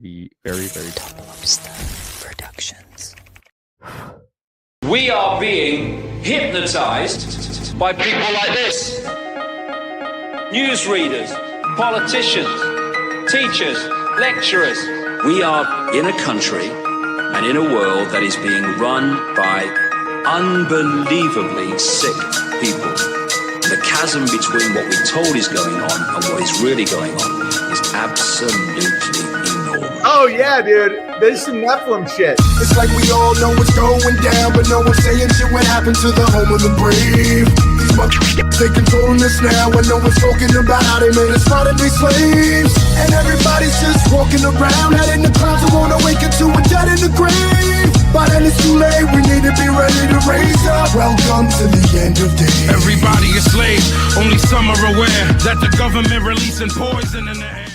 The very, very top Lamashtu Productions. We are being hypnotized by people like this. Newsreaders, politicians, teachers, lecturers. We are in a country and in a world that is being run by unbelievably sick people. The chasm between what we're told is going on and what is really going on is absolutely enormous. Oh yeah, dude. There's some Nephilim shit. It's like we all know what's going down, but no one's saying shit what happened to the home of the brave. These motherfuckers, they controlling us now, and no one's talking about how they made us modern-day slaves. And everybody's just walking around, head in the clouds, and wanna wake up to a dead in the grave. By then it's too late, we need to be ready to raise up. Welcome to the end of days. Everybody is slaves, only some are aware that the government releasing poison in the air.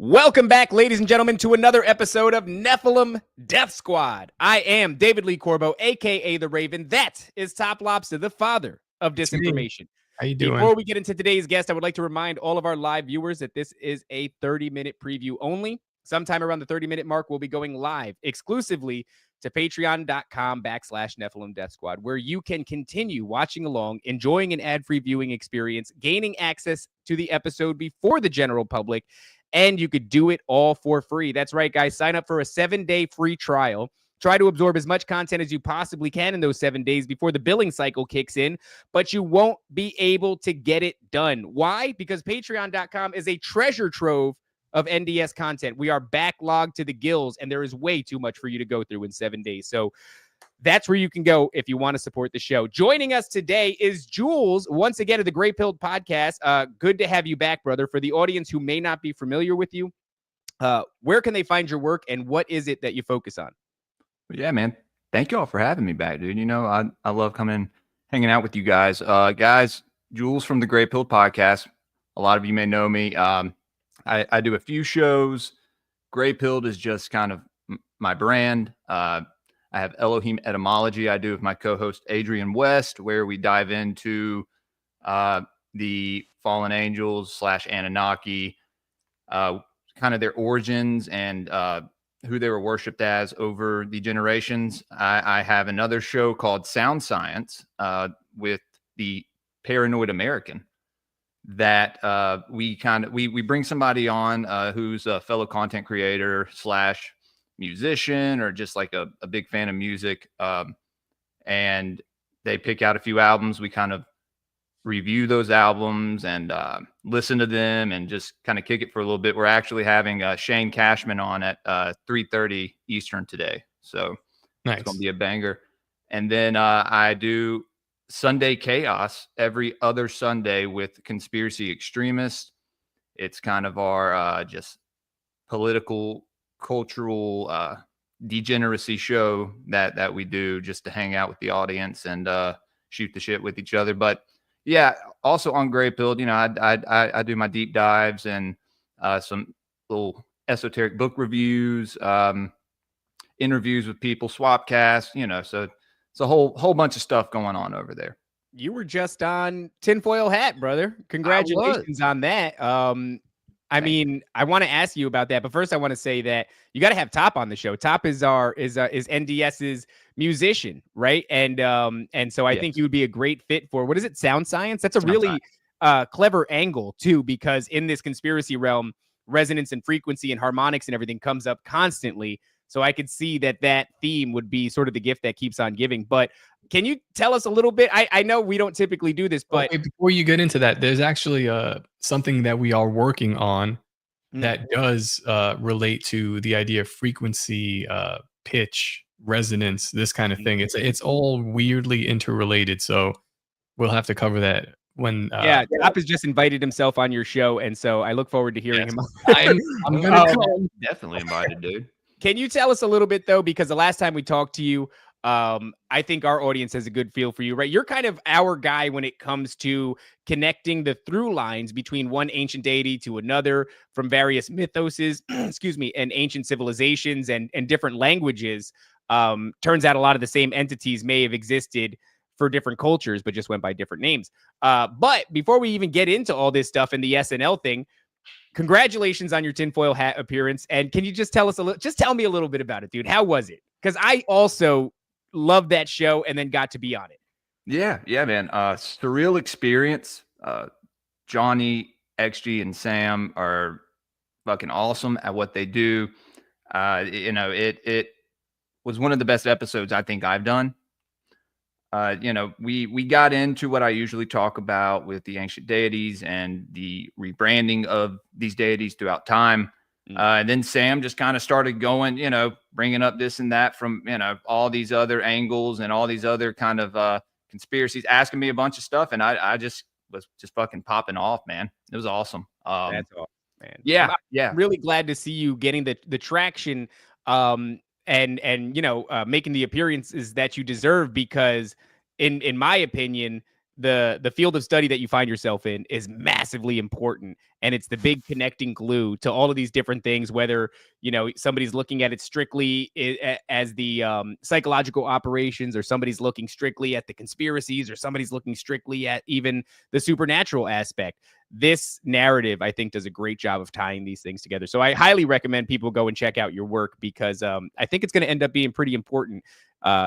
Welcome back, ladies and gentlemen, to another episode of Nephilim Death Squad. I am David Lee Corbo, a.k.a. The Raven. That is Top Lobster, the father of disinformation. How you doing? Before we get into today's guest, I would like to remind all of our live viewers that this is a 30-minute preview only. Sometime around the 30-minute mark, we'll be going live exclusively to patreon.com/Nephilim Death Squad, where you can continue watching along, enjoying an ad-free viewing experience, gaining access to the episode before the general public, and you could do it all for free. That's right, guys. Sign up for a 7-day free trial. Try to absorb as much content as you possibly can in those 7 days before the billing cycle kicks in, but you won't be able to get it done. Why? Because patreon.com is a treasure trove of NDS content. We are backlogged to the gills, and there is way too much for you to go through in 7 days. So that's where you can go if you want to support the show. Joining us today is Jules, once again, of the Grey Pilled Podcast. Good to have you back, brother. For the audience who may not be familiar with you, where can they find your work, and what is it that you focus on? Yeah, man. Thank you all for having me back, dude. You know, I love coming, hanging out with you guys. Guys, Jules from the Grey Pilled Podcast. A lot of you may know me. I do a few shows. Grey Pilled is just kind of my brand. I have Elohim Etymology I do with my co-host Adrian West, where we dive into the fallen angels / Anunnaki, kind of their origins and who they were worshipped as over the generations. I have another show called Sound Science with the Paranoid American that we bring somebody on who's a fellow content creator / musician or just like a big fan of music, and they pick out a few albums. We kind of review those albums and listen to them and just kind of kick it for a little bit. We're actually having Shane Cashman on at 3:30 Eastern today, so nice. It's gonna be a banger. And then I do Sunday Chaos every other Sunday with Conspiracy Extremists. It's kind of our just political, cultural degeneracy show that we do just to hang out with the audience and shoot the shit with each other. But yeah, also on Grey Pilled, you know, I do my deep dives and some little esoteric book reviews, interviews with people, swapcasts, you know, so it's a whole bunch of stuff going on over there. You were just on Tinfoil Hat, brother. Congratulations on that. I mean, I want to ask you about that, but first I want to say that you got to have Top on the show. Top is NDS's musician, right? And so I think you would be a great fit for, what is it? Sound Science? That's a really clever angle too, because in this conspiracy realm, resonance and frequency and harmonics and everything comes up constantly. So I could see that theme would be sort of the gift that keeps on giving. But can you tell us a little bit? I know we don't typically do this, but before you get into that, there's actually something that we are working on that does relate to the idea of frequency, pitch, resonance, this kind of thing. It's all weirdly interrelated. So we'll have to cover that when. Top has just invited himself on your show, and so I look forward to hearing him. I'm gonna come. Definitely invited, dude. Can you tell us a little bit though? Because the last time we talked to you, I think our audience has a good feel for you, right? You're kind of our guy when it comes to connecting the through lines between one ancient deity to another from various mythoses, and ancient civilizations and different languages. Turns out a lot of the same entities may have existed for different cultures, but just went by different names. But before we even get into all this stuff and the SNL thing, congratulations on your tinfoil hat appearance. And can you just tell us tell me a little bit about it, dude? How was it? Because I also loved that show and then got to be on it. Yeah, man. Surreal experience. Johnny, XG, and Sam are fucking awesome at what they do. It was one of the best episodes I think I've done. We got into what I usually talk about with the ancient deities and the rebranding of these deities throughout time. And then Sam just kind of started going, bringing up this and that from, all these other angles and all these other kind of conspiracies, asking me a bunch of stuff. And I just was just fucking popping off, man. It was awesome. That's awesome, man. Yeah. I'm really glad to see you getting the traction and making the appearances that you deserve, because in my opinion, the field of study that you find yourself in is massively important, and it's the big connecting glue to all of these different things, whether somebody's looking at it strictly as the psychological operations, or somebody's looking strictly at the conspiracies, or somebody's looking strictly at even the supernatural aspect. This narrative, I think, does a great job of tying these things together. So I highly recommend people go and check out your work, because I think it's going to end up being pretty important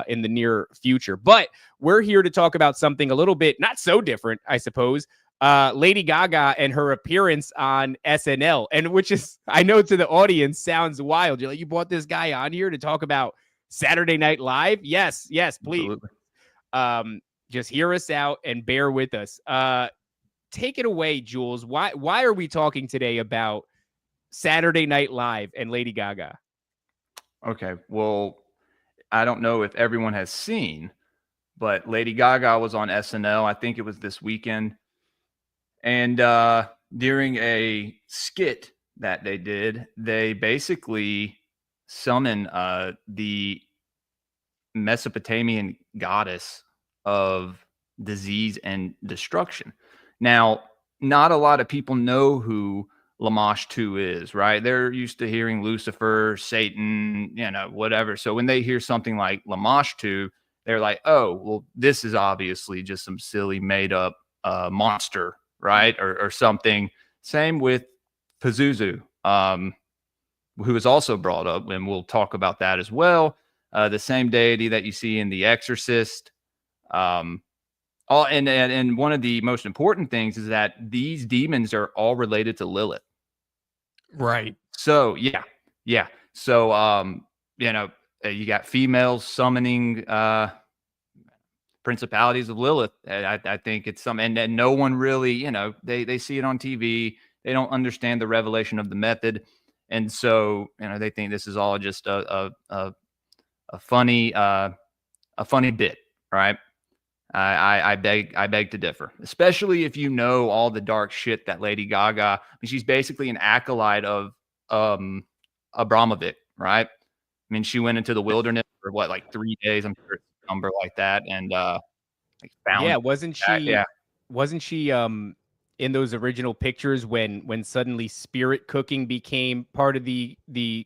in the near future. But we're here to talk about something a little bit not so different, I suppose. Lady Gaga and her appearance on SNL, and which is, I know to the audience, sounds wild. You're like, you brought this guy on here to talk about Saturday Night Live? Yes, please. Just hear us out and bear with us. Take it away, Jules. Why are we talking today about Saturday Night Live and Lady Gaga? Okay, well, I don't know if everyone has seen, but Lady Gaga was on SNL. I think it was this weekend. And during a skit that they did, they basically summon the Mesopotamian goddess of disease and destruction. Now, not a lot of people know who Lamashtu is, right? They're used to hearing Lucifer, Satan, whatever. So when they hear something like Lamashtu, they're like, oh, well, this is obviously just some silly made up monster, right? Or something. Same with Pazuzu, who is also brought up, and we'll talk about that as well. The same deity that you see in The Exorcist. And one of the most important things is that these demons are all related to Lilith. Right. So, yeah. So, you got females summoning principalities of Lilith. I think it's and no one really, they see it on TV. They don't understand the revelation of the method. And so, they think this is all just a funny bit, right? I beg to differ, especially if you know all the dark shit that Lady Gaga. I mean, she's basically an acolyte of Abramovich, right? I mean, she went into the wilderness for 3 days, I'm sure, a number like that, and found. Yeah, wasn't she in those original pictures when suddenly spirit cooking became part of the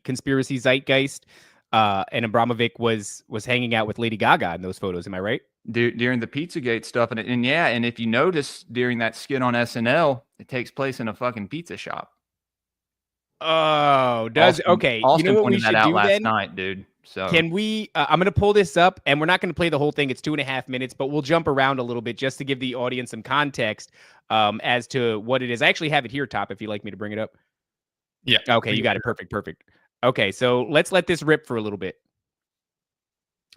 conspiracy zeitgeist, and Abramovich was hanging out with Lady Gaga in those photos? Am I right? During the Pizzagate stuff, and if you notice during that skit on SNL, it takes place in a fucking pizza shop. Oh, okay. Austin you know what we pointed should that out do last then? night, dude. So can we? I'm gonna pull this up, and we're not gonna play the whole thing. It's 2.5 minutes, but we'll jump around a little bit just to give the audience some context as to what it is. I actually have it here, Top, if you'd like me to bring it up. Yeah. Okay, you got it. Perfect. Okay, so let's let this rip for a little bit.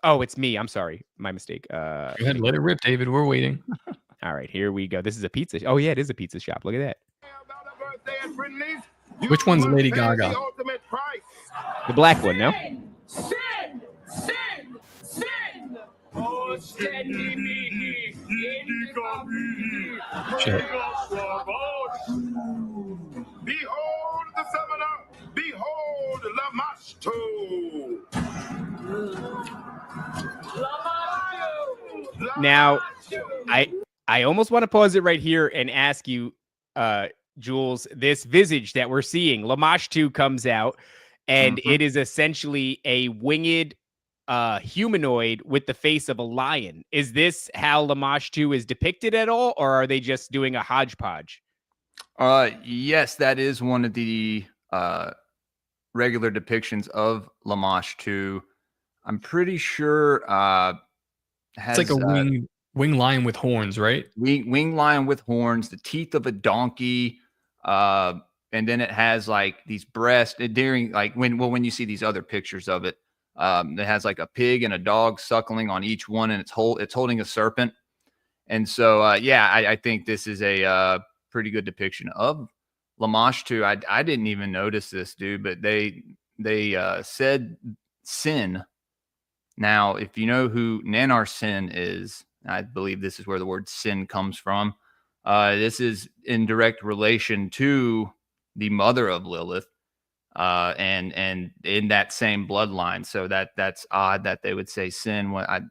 Oh, it's me. I'm sorry. My mistake. Go ahead, let it rip, David. We're waiting. All right, here we go. This is a pizza. Oh, yeah, it is a pizza shop. Look at that. Which one's Lady Gaga? The black one, no? Sin! Oh, Shit. Behold the summoner! Behold Lamashtu! Now, I almost want to pause it right here and ask you, Jules, this visage that we're seeing, Lamashtu comes out, and it is essentially a winged humanoid with the face of a lion. Is this how Lamashtu is depicted at all, or are they just doing a hodgepodge? Yes, that is one of the regular depictions of Lamashtu. I'm pretty sure It's like has a wing lion with horns, right? wing lion with horns, the teeth of a donkey, uh, and then it has like these breasts during like when you see these other pictures of it, it has like a pig and a dog suckling on each one, and it's holding a serpent. And so I think this is a pretty good depiction of Lamashtu. I didn't even notice this, dude, but they said sin. Now, if you know who Nanar Sin is, I believe this is where the word sin comes from. This is in direct relation to the mother of Lilith, and in that same bloodline. So that's odd that they would say sin. When I'm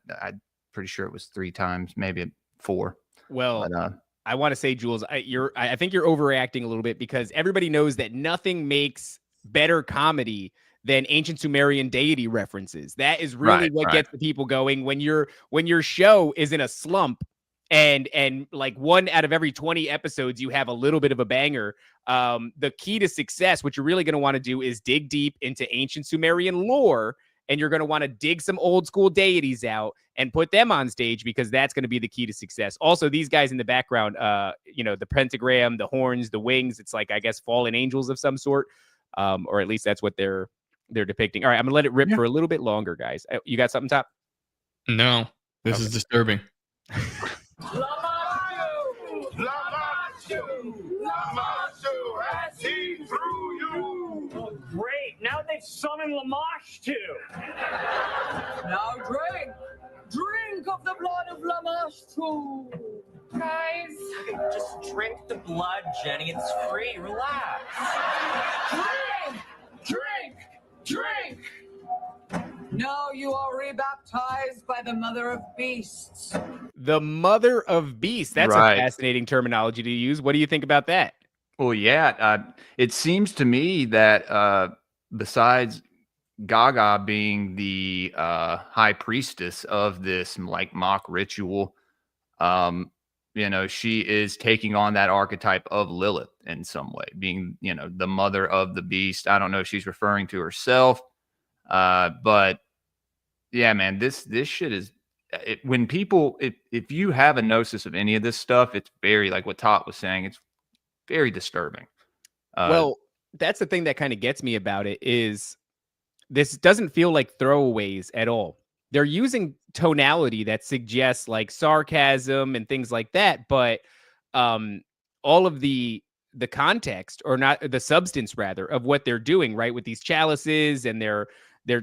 pretty sure it was 3 times, maybe 4. Well, But, I want to say, Jules, I think you're overreacting a little bit, because everybody knows that nothing makes better comedy than ancient Sumerian deity references. That is really what gets the people going when your show is in a slump, and like 1 out of every 20 episodes you have a little bit of a banger. The key to success, what you're really going to want to do, is dig deep into ancient Sumerian lore, and you're going to want to dig some old school deities out and put them on stage, because that's going to be the key to success. Also, these guys in the background, the pentagram, the horns, the wings, it's like, I guess, fallen angels of some sort, or at least that's what they're depicting. All right, I'm gonna let it rip for a little bit longer, guys. You got something, Top? No, this is disturbing. Lamashtu has seen through you. Oh, great. Now they've summoned Lamashtu. Now drink of the blood of Lamashtu. Guys, just drink the blood, Jenny. It's free. Relax. Drink. Now you are rebaptized by the Mother of Beasts. The Mother of Beasts. That's a fascinating terminology to use. What do you think about that? Well, yeah, it seems to me that besides Gaga being the high priestess of this like mock ritual, she is taking on that archetype of Lilith in some way, being, the mother of the beast. I don't know if she's referring to herself, but yeah, man, this shit is when people, if you have a gnosis of any of this stuff, it's very, like what Tot was saying, it's very disturbing. Well, that's the thing that kind of gets me about it, is this doesn't feel like throwaways at all. They're using tonality that suggests like sarcasm and things like that, but all of the context, or not the substance rather, of what they're doing, right, with these chalices, and they're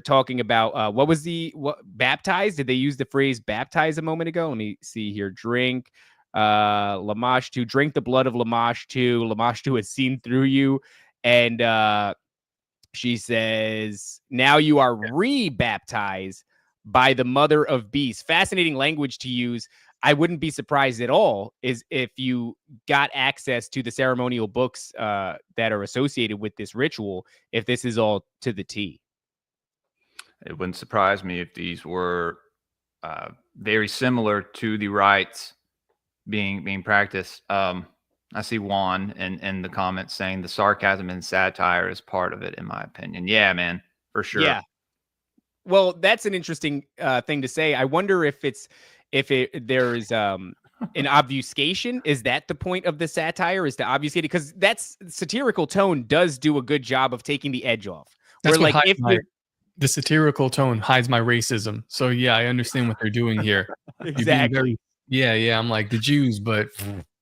talking about what baptized? Did they use the phrase baptize a moment ago? Let me see here. Drink Lamashtu, drink the blood of Lamashtu. Lamashtu has seen through you, and she says, now you are re-baptized by the Mother of Beasts. Fascinating language to use. I wouldn't be surprised at all if you got access to the ceremonial books that are associated with this ritual, if this is all to the T. It wouldn't surprise me if these were very similar to the rites being practiced. I see Juan in the comments saying the sarcasm and satire is part of it, in my opinion. Yeah, man, for sure. Yeah. Well, that's an interesting thing to say. I wonder if there's an obfuscation. Is that the point of the satire, is to obfuscate it? Because that's satirical tone does do a good job of taking the edge off. That's where, like, the satirical tone hides my racism. So yeah, I understand what they're doing here. Exactly. Yeah. I'm like the Jews, but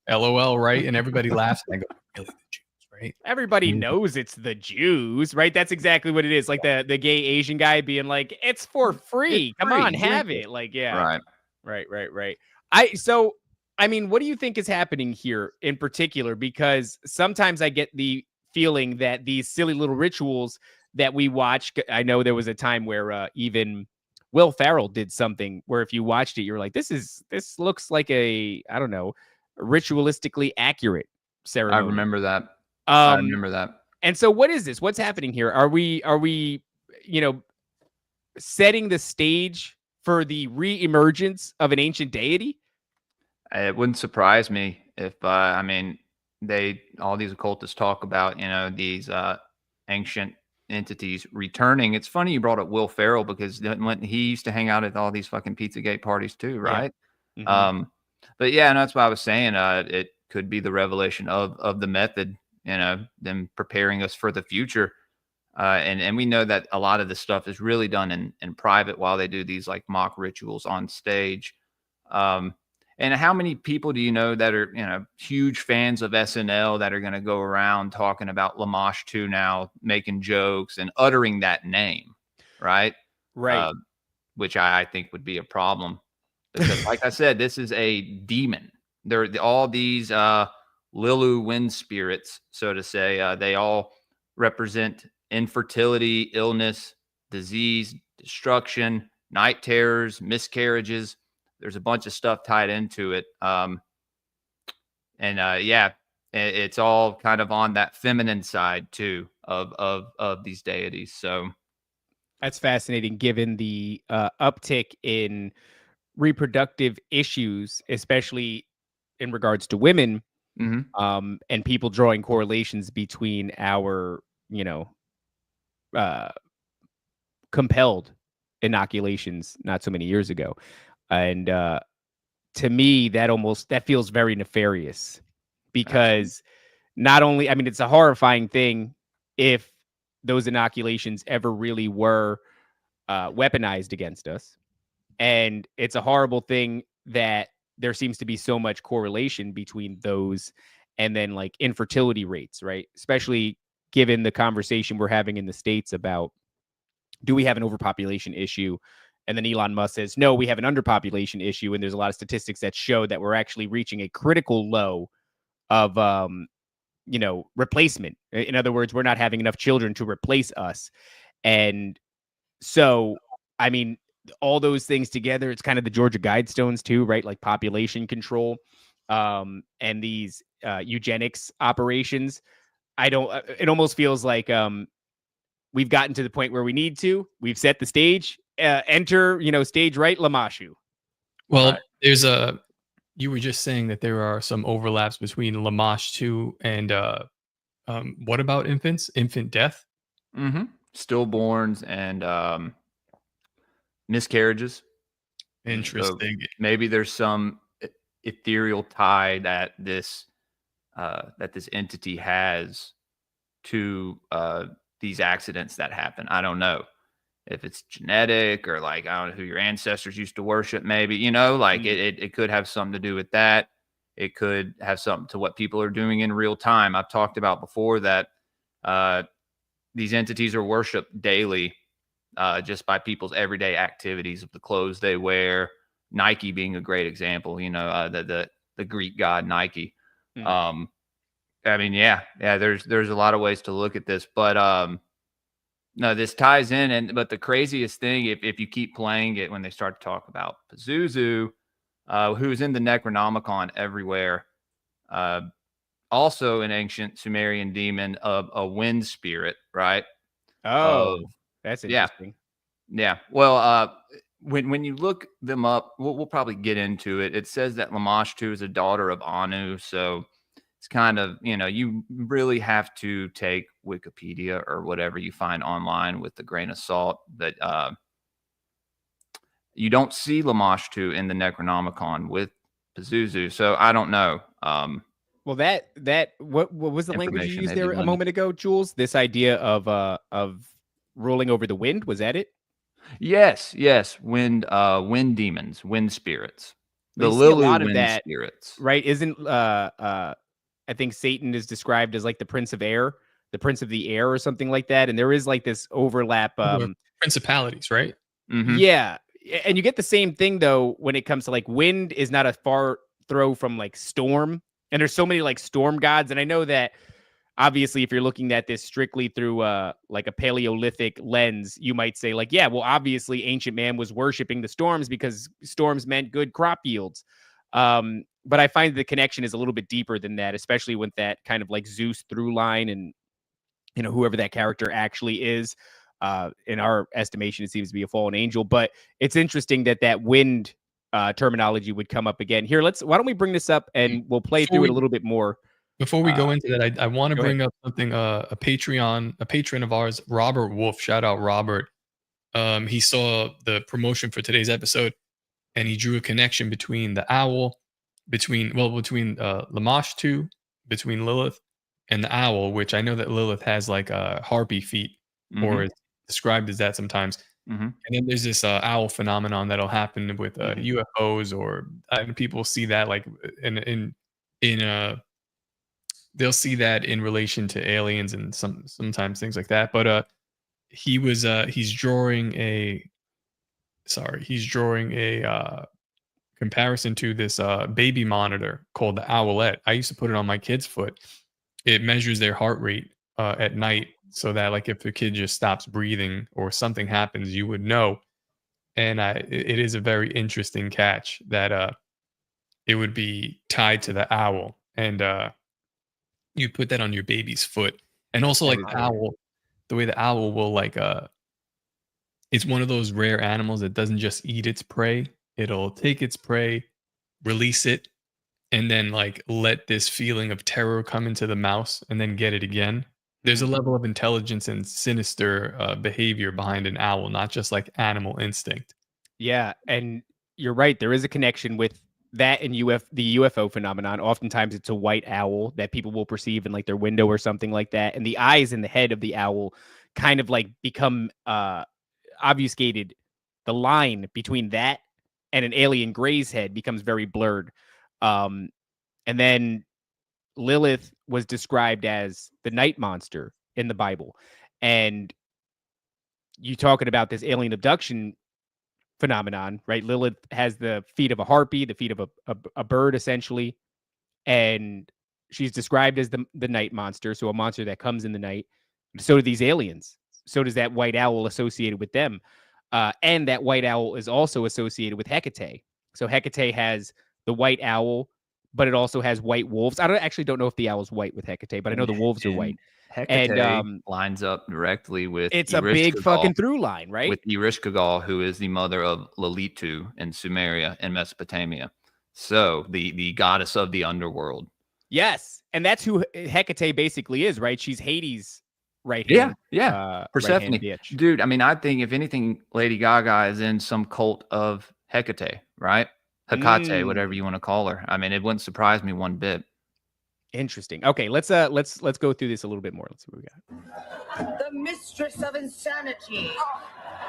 LOL, right? And everybody laughs. And I go, really, the Jews, right? Everybody knows it's the Jews, right? That's exactly what it is. Like the gay Asian guy being like, it's for free. Come on, have it. Like, yeah. Right. I mean, what do you think is happening here in particular? Because sometimes I get the feeling that these silly little rituals that we watch, I know there was a time where even Will Ferrell did something where if you watched it, you're like, this looks like a, I don't know, ritualistically accurate ceremony. I remember that. And so what is this? What's happening here? Are we, setting the stage for the re-emergence of an ancient deity? It wouldn't surprise me if, all these occultists talk about, these ancient entities returning. It's funny you brought up Will Ferrell, because when he used to hang out at all these fucking Pizzagate parties too, right? Yeah. But yeah, and that's what I was saying. It could be the revelation of the method, them preparing us for the future. And we know that a lot of this stuff is really done in private while they do these like mock rituals on stage. And how many people do you know that are, huge fans of SNL that are going to go around talking about Lamashtu now, making jokes and uttering that name, right? Right. Which I think would be a problem, because, like I said, this is a demon. They're all these Lilu wind spirits, so to say. They all represent infertility, illness, disease, destruction, night terrors, miscarriages. There's a bunch of stuff tied into it. It's all kind of on that feminine side too of these deities. So that's fascinating, given the uptick in reproductive issues, especially in regards to women, and people drawing correlations between our, compelled inoculations not so many years ago. And to me, that feels very nefarious, because not only, I mean, it's a horrifying thing if those inoculations ever really were weaponized against us. And it's a horrible thing that there seems to be so much correlation between those and then like infertility rates, right? Especially given the conversation we're having in the States about, do we have an overpopulation issue? And then Elon Musk says, no, we have an underpopulation issue. And there's a lot of statistics that show that we're actually reaching a critical low of, replacement. In other words, we're not having enough children to replace us. And so, I mean, all those things together, it's kind of the Georgia Guidestones too, right? Like population control, and these eugenics operations. It almost feels like we've gotten to the point where we need to. We've set the stage. Enter, stage right, Lamashtu. Well, you were just saying that there are some overlaps between Lamashtu and what about infant death? Stillborns and miscarriages. Interesting. So maybe there's some ethereal tie that this entity has to these accidents that happen. I don't know if it's genetic or like, I don't know who your ancestors used to worship, maybe, it could have something to do with that. It could have something to what people are doing in real time. I've talked about before that these entities are worshipped daily just by people's everyday activities of the clothes they wear. Nike being a great example, the Greek god Nike. I mean, there's a lot of ways to look at this, but no, this ties in. But the craziest thing, if you keep playing it, when they start to talk about Pazuzu, who's in the Necronomicon everywhere, also an ancient Sumerian demon of a wind spirit, right? Oh, that's interesting. Yeah. Well, when you look them up, we'll probably get into it. It says that Lamashtu is a daughter of Anu, so it's kind of, you really have to take Wikipedia or whatever you find online with a grain of salt. But you don't see Lamashtu in the Necronomicon with Pazuzu, so I don't know. Well, what was the language you used there a moment ago, Jules? This idea of ruling over the wind, was that it? Yes. Wind demons, wind spirits. The Lilu wind spirits. Right? Isn't I think Satan is described as like the prince of air, the prince of the air or something like that. And there is like this overlap. Principalities, right? Yeah. And you get the same thing though, when it comes to like wind is not a far throw from like storm. And there's so many like storm gods. And I know that obviously if you're looking at this strictly through like a Paleolithic lens, you might say like, yeah, well, obviously ancient man was worshiping the storms because storms meant good crop yields. But I find the connection is a little bit deeper than that, especially with that kind of like Zeus through line and, whoever that character actually is. In our estimation, it seems to be a fallen angel. But it's interesting that wind terminology would come up again. Here, why don't we bring this up and we'll play through it a little bit more. Before we go into that, I want to go bring up something. A patron of ours, Robert Wolf. Shout out Robert. He saw the promotion for today's episode, and he drew a connection between the owl, between Lamashtu, between Lilith and the owl, which I know that Lilith has like harpy feet, or is described as that sometimes. And then there's this owl phenomenon that'll happen with UFOs, or people see that like in they'll see that in relation to aliens and sometimes things like that. But he's drawing a comparison to this baby monitor called the Owlette. I used to put it on my kid's foot. It measures their heart rate at night, so that like if the kid just stops breathing or something happens, you would know. And it is a very interesting catch that it would be tied to the owl, and you put that on your baby's foot. And also like the owl, the way the owl will like it's one of those rare animals that doesn't just eat its prey. It'll take its prey, release it, and then like let this feeling of terror come into the mouse and then get it again. There's a level of intelligence and sinister behavior behind an owl, not just like animal instinct. Yeah, and you're right. There is a connection with that and the UFO phenomenon. Oftentimes it's a white owl that people will perceive in like their window or something like that. And the eyes in the head of the owl kind of like become obfuscated. The line between that and an alien gray's head becomes very blurred. And then Lilith was described as the night monster in the Bible. And you talking about this alien abduction phenomenon, right? Lilith has the feet of a harpy, the feet of a bird, essentially. And she's described as the night monster, so a monster that comes in the night. So do these aliens. So does that white owl associated with them. And that white owl is also associated with Hecate. So Hecate has the white owl, but it also has white wolves. I don't know if the owl's white with Hecate, but I know the wolves are white. Hecate lines up directly with it's a big fucking through line, right? With Ereshkigal, who is the mother of Lalitu in Sumeria in Mesopotamia. So the goddess of the underworld. Yes, and that's who Hecate basically is, right? She's Hades' right hand. Yeah. Persephone. Right Dude, I mean, I think if anything, Lady Gaga is in some cult of Hecate, right? Hecate, whatever you want to call her. I mean, it wouldn't surprise me one bit. Interesting. Okay, let's go through this a little bit more. Let's see what we got. The mistress of insanity.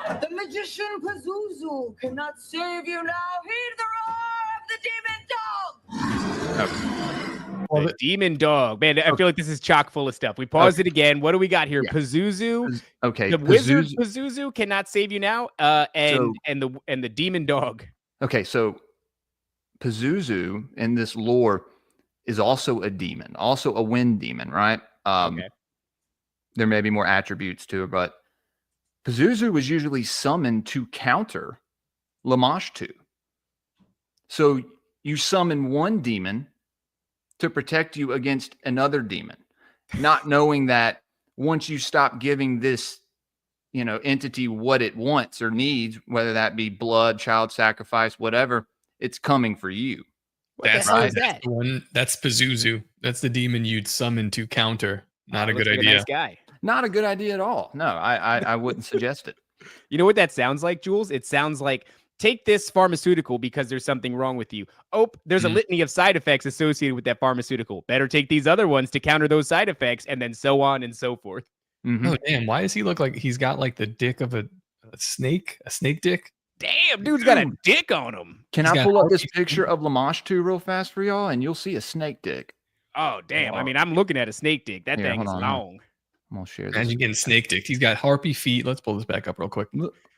The magician Pazuzu cannot save you now. Heed the roar of the demon dog. Okay. The demon dog. Man, I feel like this is chock full of stuff. We paused it again. What do we got here? Yeah. Pazuzu. Okay. The wizard Pazuzu cannot save you now. And the demon dog. Okay, so Pazuzu in this lore is also a demon, also a wind demon, right? Okay. There may be more attributes to it, but Pazuzu was usually summoned to counter Lamashtu. So you summon one demon to protect you against another demon, not knowing that once you stop giving this, entity what it wants or needs, whether that be blood, child sacrifice, whatever, it's coming for you. That's the one. That's Pazuzu. That's the demon you'd summon to counter. Not a good idea. Nice guy. Not a good idea at all. No, I wouldn't suggest it. You know what that sounds like, Jules? It sounds like, take this pharmaceutical because there's something wrong with you. Oh, there's a litany of side effects associated with that pharmaceutical. Better take these other ones to counter those side effects, and then so on and so forth. Oh, damn. Why does he look like he's got like the dick of a snake? A snake dick? Damn, dude's got a dick on him. Can I pull up this picture of Lamashtu real fast for y'all, and you'll see a snake dick. Oh, damn. I mean, I'm looking at a snake dick. That thing is long. I'm going to share this. Imagine getting snake dick. He's got harpy feet. Let's pull this back up real quick.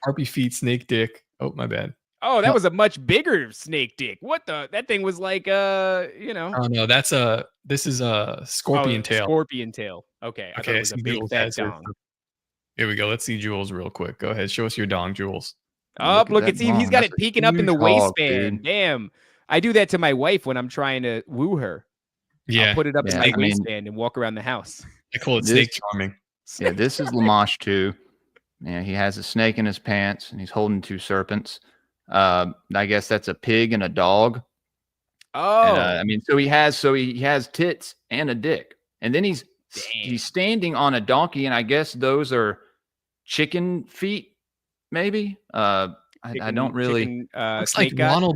Harpy feet, snake dick. Oh, my bad. Oh, that was a much bigger snake dick. What the? That thing was like, Oh, no, this is a scorpion tail. Scorpion tail. Okay. I thought it was a big fat dong. Here we go. Let's see Jules real quick. Go ahead. Show us your dong, Jules. Look, he's got it peeking up in the waistband. Damn. I do that to my wife when I'm trying to woo her. Yeah. I'll put it up in my waistband and walk around the house. I call it snake charming. Yeah, this is Lamashtu. Yeah, he has a snake in his pants and he's holding two serpents. I guess that's a pig and a dog. Oh, And I mean, so he has tits and a dick, and then he's standing on a donkey, and I guess those are chicken feet, maybe. I don't really. Looks like snake god.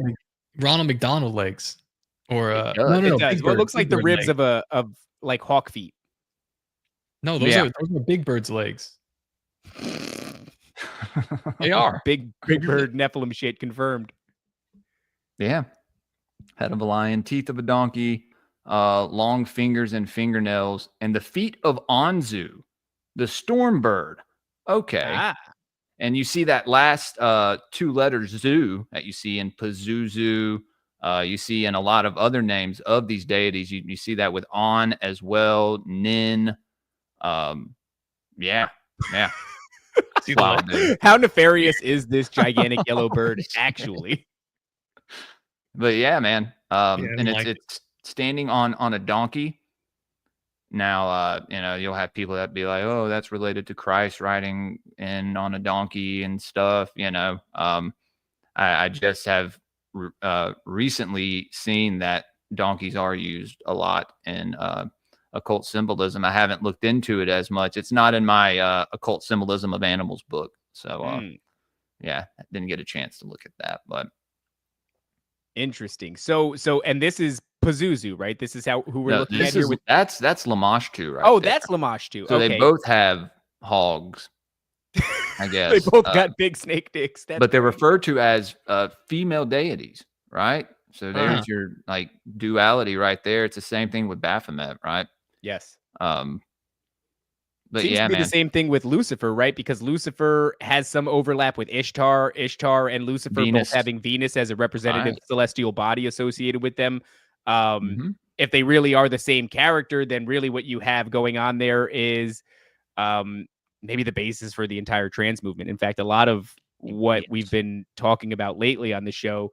Ronald McDonald legs, or It does. no, It does. Big Well, it Bird, looks like Big the Bird ribs leg. of like hawk feet. No, those Yeah. are Big Bird's legs. They are Big Bird Nephilim shit confirmed. Yeah. Head of a lion, teeth of a donkey, long fingers and fingernails, and the feet of Anzu, the storm bird. Okay. Ah, And you see that last two letters, zoo, that you see in Pazuzu. You see in a lot of other names of these deities. You see that with On as well, Nin. Yeah. See Wow, the dude. how nefarious is this gigantic yellow bird actually? But yeah, man. And like it's standing on a donkey. Now, you'll have people that be like, "Oh, that's related to Christ riding in on a donkey and stuff." I just have recently seen that donkeys are used a lot in occult symbolism. I haven't looked into it as much. It's not in my occult symbolism of animals book. So, yeah, I didn't get a chance to look at that, but. Interesting. So, and this is Pazuzu, right? This is who we're No, looking at here. that's Lamashtu, right? Oh, there. that's Lamashtu. So okay. they both have hogs, I guess. They both got big snake dicks. But they're referred to as female deities, right? So there's your like duality right there. It's the same thing with Baphomet, right? Yes. But Seems yeah, to be man. the same thing with Lucifer, right? Because Lucifer has some overlap with Ishtar and Lucifer Venus. both having Venus as a representative Right. celestial body associated with them. Mhm. If they really are the same character, then really what you have going on there is maybe the basis for the entire trans movement. In fact, a lot of what we've been talking about lately on the show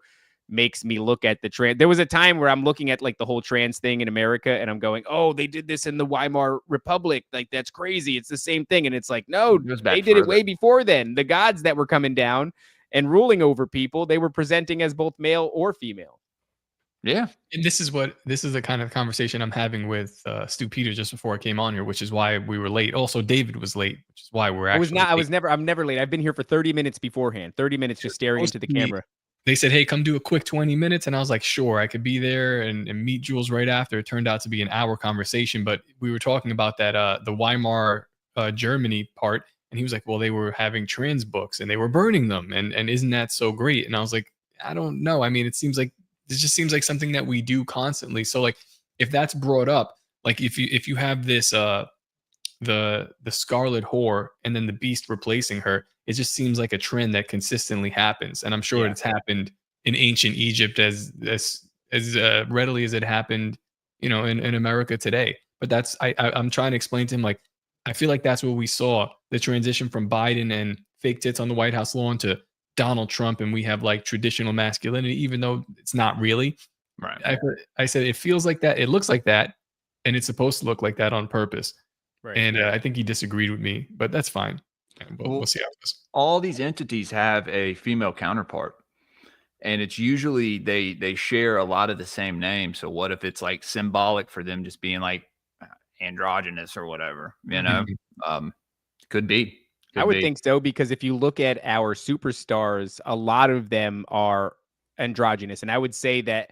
makes me look at the trans. There was a time where I'm looking at like the whole trans thing in America and I'm going, oh, they did this in the Weimar Republic. Like, that's crazy. It's the same thing. And it's like, no, they did it way before then. The gods that were coming down and ruling over people, they were presenting as both male or female. Yeah. And this is the kind of conversation I'm having with Stu Peters just before I came on here, which is why we were late. Also, David was late, which is why we're actually I'm never late. I've been here for 30 minutes beforehand. 30 minutes just staring into the camera. They said, hey, come do a quick 20 minutes. And I was like, sure, I could be there and meet Jules right after. It turned out to be an hour conversation, but we were talking about that, the Weimar, Germany part. And he was like, well, they were having trans books and they were burning them. And isn't that so great? And I was like, I don't know. I mean, this just seems like something that we do constantly. So like, if that's brought up, like if you have this, the Scarlet Whore and then the Beast replacing her, it just seems like a trend that consistently happens. And I'm sure it's happened in ancient Egypt as readily as it happened, in America today. But I'm trying to explain to him, like, I feel like that's what we saw, the transition from Biden and fake tits on the White House lawn to Donald Trump, and we have like traditional masculinity, even though it's not really. Right. I said it feels like that, it looks like that, and it's supposed to look like that on purpose. Right. And I think he disagreed with me, but that's fine. We'll see how it goes. All these entities have a female counterpart, and it's usually they share a lot of the same name. So what if it's like symbolic for them just being like androgynous or whatever? Could be. I would think so, because if you look at our superstars, a lot of them are androgynous, and I would say that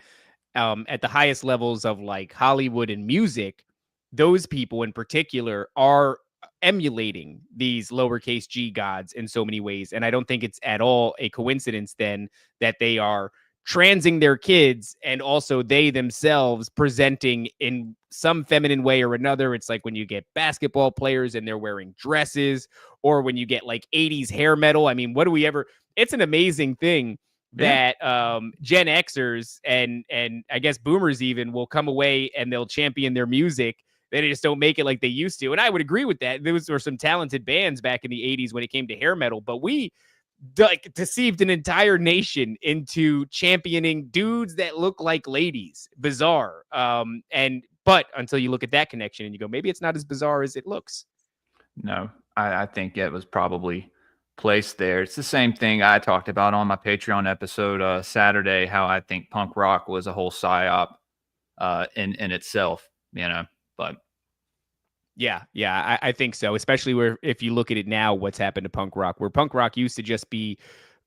at the highest levels of like Hollywood and music, those people in particular are emulating these lowercase g gods in so many ways. And I don't think it's at all a coincidence then that they are transing their kids and also they themselves presenting in some feminine way or another. It's like when you get basketball players and they're wearing dresses, or when you get like 80s hair metal. I mean, it's an amazing thing that Gen Xers and I guess boomers even will come away and they'll champion their music. They just don't make it like they used to. And I would agree with that. Those were some talented bands back in the 80s when it came to hair metal, but we deceived an entire nation into championing dudes that look like ladies. Bizarre. But until you look at that connection and you go, maybe it's not as bizarre as it looks. No, I think it was probably placed there. It's the same thing I talked about on my Patreon episode Saturday, how I think punk rock was a whole psyop in itself, you know. But Yeah, I think so. Especially where if you look at it now, what's happened to punk rock, where punk rock used to just be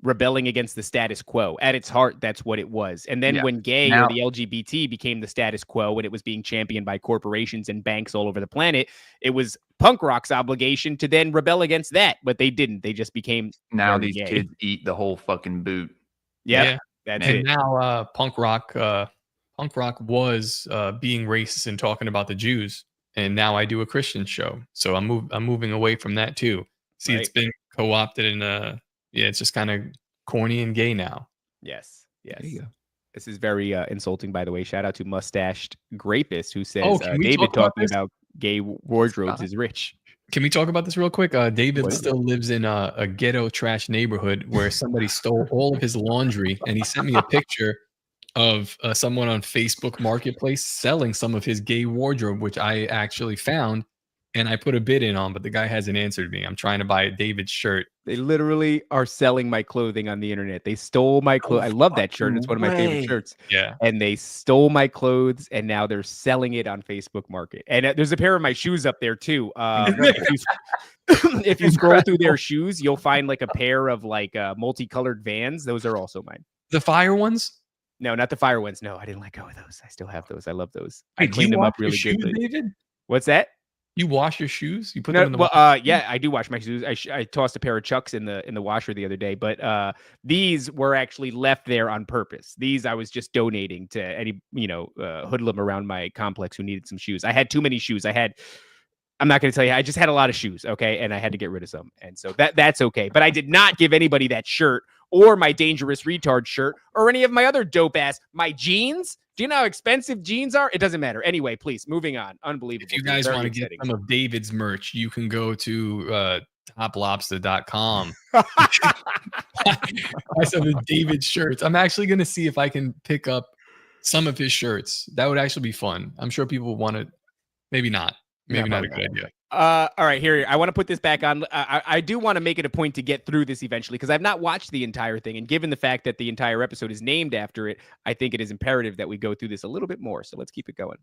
rebelling against the status quo. At its heart, that's what it was. And then when gay or the LGBT became the status quo and it was being championed by corporations and banks all over the planet, it was punk rock's obligation to then rebel against that. But they didn't. They just became now these gay. kids eat the whole fucking boot. Yeah, that's and it. Now punk rock was being racist and talking about the Jews. And now I do a Christian show. So I'm moving away from that too. See, It's been co-opted and it's just kind of corny and gay now. Yes. There you go. This is very insulting, by the way. Shout out to Mustached Grapist who says David talking about gay wardrobes is rich. Can we talk about this real quick? David still lives in a ghetto trash neighborhood where somebody stole all of his laundry, and he sent me a picture of someone on Facebook Marketplace selling some of his gay wardrobe, which I actually found, and I put a bid in on, but the guy hasn't answered me. I'm trying to buy a David shirt. They literally are selling my clothing on the internet. They stole my clothes. I love that shirt. It's one of my favorite shirts. Yeah. And they stole my clothes, and now they're selling it on Facebook Market. And there's a pair of my shoes up there too. If you scroll through their shoes, you'll find like a pair of like multicolored Vans. Those are also mine. The fire ones? No, not the fire ones. No, I didn't let go of those. I still have those. I love those. Wait, I cleaned them up really shoes, good. David? What's that? You wash your shoes? You put them in the yeah, I do wash my shoes. I tossed a pair of Chucks in the washer the other day, but these were actually left there on purpose. These I was just donating to any hoodlum around my complex who needed some shoes. I had too many shoes. I'm not going to tell you. I just had a lot of shoes, okay, and I had to get rid of some, and so that's okay. But I did not give anybody that shirt or my Dangerous Retard shirt or any of my other dope ass my jeans. Do you know how expensive jeans are? It doesn't matter. Anyway, please, moving on. Unbelievable. If you guys want to get some of David's merch, you can go to toplobster.com. Buy some of David's shirts. I'm actually going to see if I can pick up some of his shirts. That would actually be fun. I'm sure people want to. Maybe not. Maybe not a good idea. All right, here. I want to put this back on. I do want to make it a point to get through this eventually because I've not watched the entire thing. And given the fact that the entire episode is named after it, I think it is imperative that we go through this a little bit more. So let's keep it going.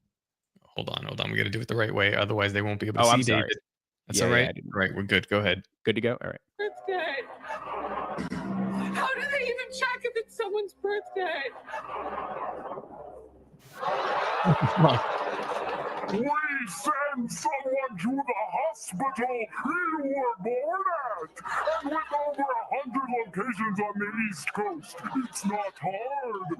Hold on. We got to do it the right way. Otherwise, they won't be able to see I'm sorry. David. That's all right. All right, we're good. Go ahead. Good to go? All right. Birthday. How do they even check if it's someone's birthday? We send someone to the hospital you were born at. And with over 100 locations on the East Coast, it's not hard.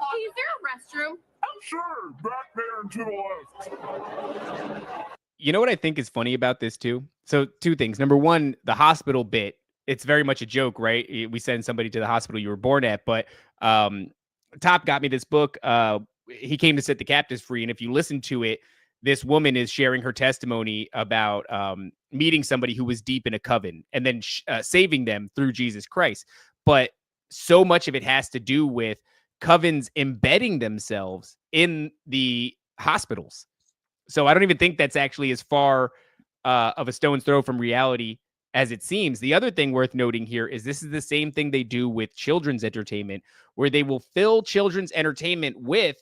Hey, is there a restroom? Sure, back there and to the left. You know what I think is funny about this too? So two things. Number one, the hospital bit. It's very much a joke, right? We send somebody to the hospital you were born at. But Top got me this book. He came to set the captives free. And if you listen to it, this woman is sharing her testimony about meeting somebody who was deep in a coven and then saving them through Jesus Christ. But so much of it has to do with covens embedding themselves in the hospitals. So I don't even think that's actually as far of a stone's throw from reality as it seems. The other thing worth noting here is this is the same thing they do with children's entertainment, where they will fill children's entertainment with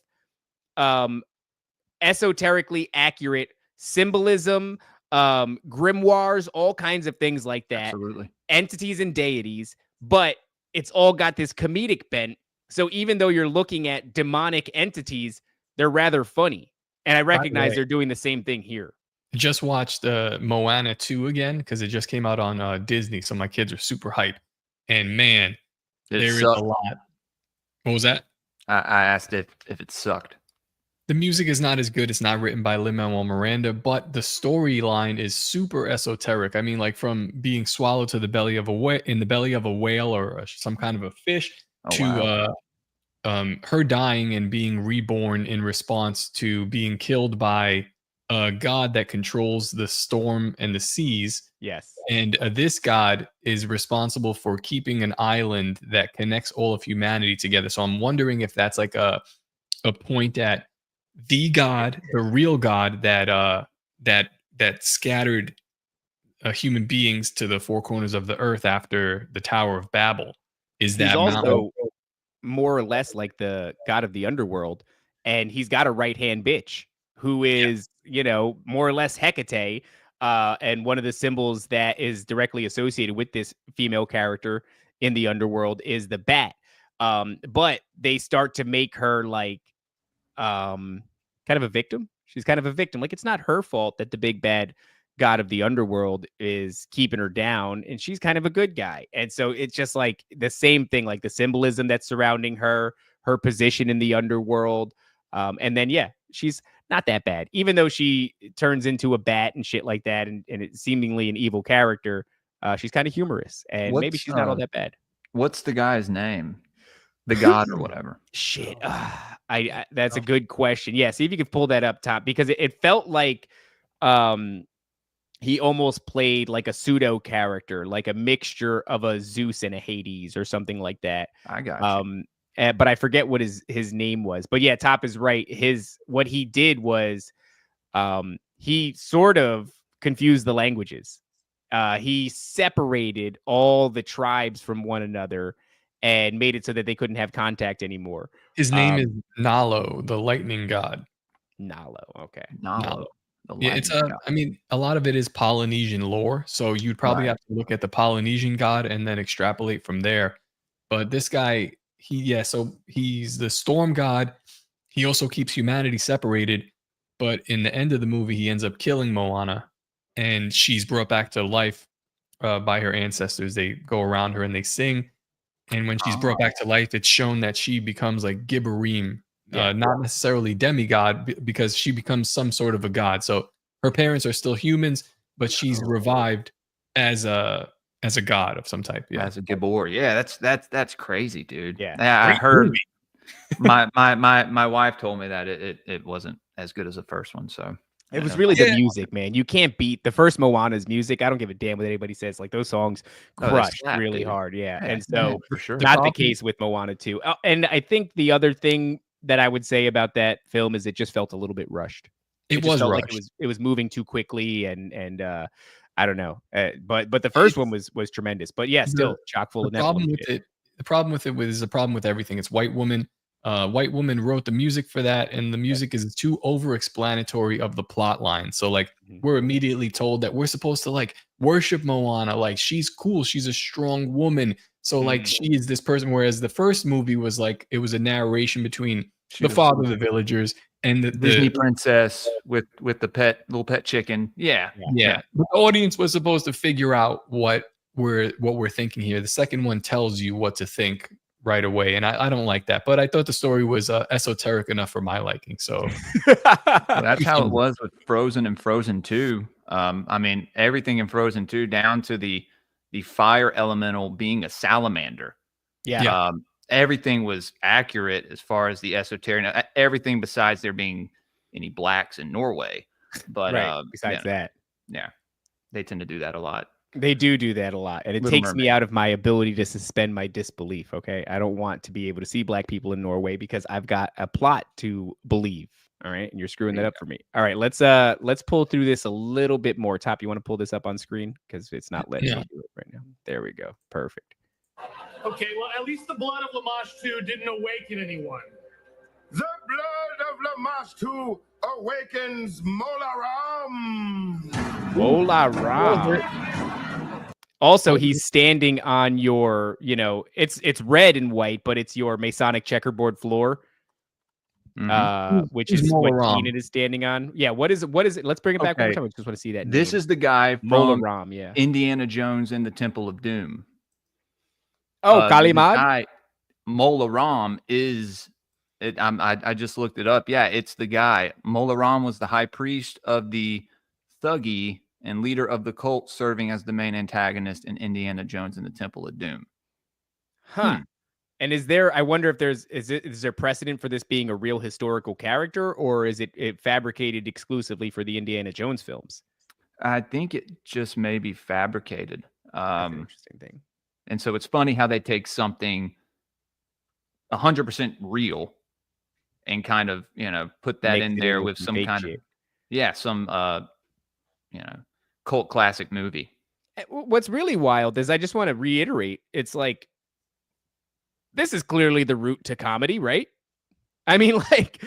esoterically accurate symbolism, grimoires, all kinds of things like that. Absolutely. Entities and deities, but it's all got this comedic bent. So even though you're looking at demonic entities, they're rather funny. And I recognize they're doing the same thing here. Just watched Moana 2 again because it just came out on Disney. So my kids are super hyped. And man, there is a lot. What was that? I asked if it sucked. The music is not as good. It's not written by Lin-Manuel Miranda, but the storyline is super esoteric. I mean, like from being swallowed to the belly of a whale or some kind of a fish to her dying and being reborn in response to being killed by a god that controls the storm and the seas. Yes. And this god is responsible for keeping an island that connects all of humanity together. So I'm wondering if that's like a point at the god, the real god that scattered human beings to the four corners of the earth after the Tower of Babel. Is He's that also more or less like the god of the underworld, and he's got a right-hand bitch who is, more or less Hecate, and one of the symbols that is directly associated with this female character in the underworld is the bat. But they start to make her like kind of a victim. She's kind of a victim. Like, it's not her fault that the big bad god of the underworld is keeping her down, and she's kind of a good guy. And so it's just like the same thing, like the symbolism that's surrounding her position in the underworld. And then she's not that bad, even though she turns into a bat and shit like that, and it's seemingly an evil character. She's kind of humorous, and maybe she's not all that bad. What's the guy's name? The god or whatever. Shit. I that's a good question. Yeah, see if you could pull that up top, because it felt like he almost played like a pseudo character, like a mixture of a Zeus and a Hades or something like that. I got you. But I forget what his name was. But yeah, Top is right. What he did was he sort of confused the languages. He separated all the tribes from one another and made it so that they couldn't have contact anymore. His name is Nalo, the lightning god. Nalo, okay. Nalo. Yeah, it's a lot of it is Polynesian lore, so you'd probably have to look at the Polynesian god and then extrapolate from there. But this guy, so he's the storm god. He also keeps humanity separated, but in the end of the movie, he ends up killing Moana, and she's brought back to life by her ancestors. They go around her and they sing, and when she's brought back to life, it's shown that she becomes like Gibberim. Not necessarily demigod, because she becomes some sort of a god. So her parents are still humans, but she's revived as a god of some type. Yeah, as a Gibbor. Yeah, that's crazy, dude. Yeah, I heard. my wife told me that it wasn't as good as the first one. So it was really the music, man. You can't beat the first Moana's music. I don't give a damn what anybody says. Like, those songs crushed really hard. Yeah. And so for sure. Not the case with Moana 2. And I think the other thing that I would say about that film is it just felt a little bit rushed. It was rushed. Like it was moving too quickly, and I don't know. But the first one was tremendous. But yeah, still chock full of Nephilim shit. The problem with it is a problem with everything. It's white woman. White woman wrote the music for that, and the music is too over-explanatory of the plot line. So like we're immediately told that we're supposed to like worship Moana, like she's cool, she's a strong woman. So like she is this person, whereas the first movie was like it was a narration between the father of the villagers and the Disney princess with the little pet chicken. Yeah. The audience was supposed to figure out what we're thinking here. The second one tells you what to think right away, and I don't like that. But I thought the story was esoteric enough for my liking. So that's how it was with Frozen and Frozen 2. I mean, everything in Frozen 2 down to the fire elemental being a salamander. Yeah. Everything was accurate as far as the esoteric. Everything besides there being any blacks in Norway. But besides that, they tend to do that a lot. They do that a lot, and it takes me out of my ability to suspend my disbelief. Okay, I don't want to be able to see black people in Norway because I've got a plot to believe. All right, and you're screwing that up for me. All right, let's pull through this a little bit more. Top, you want to pull this up on screen because it's not letting me do it right now. There we go. Perfect. Okay, well, at least the blood of Lamashtu didn't awaken anyone. The blood of Lamashtu awakens Molaram. Molaram. Also, he's standing on your, it's red and white, but it's your Masonic checkerboard floor, which is what Keenan is standing on. Yeah, what is it? Let's bring it back one more time. I just want to see that. This is the guy from Molaram, Indiana Jones and the Temple of Doom. Oh, Kalimad? Molaram is it. I just looked it up. Yeah, it's the guy. Molaram was the high priest of the Thuggee and leader of the cult, serving as the main antagonist in Indiana Jones and the Temple of Doom. And is there? I wonder if is there precedent for this being a real historical character, or is it fabricated exclusively for the Indiana Jones films? I think it just may be fabricated. That's an interesting thing. And so it's funny how they take something 100% real and kind of, put that in there with some kind of, some, cult classic movie. What's really wild is I just want to reiterate, it's like, this is clearly the route to comedy, right? I mean, like,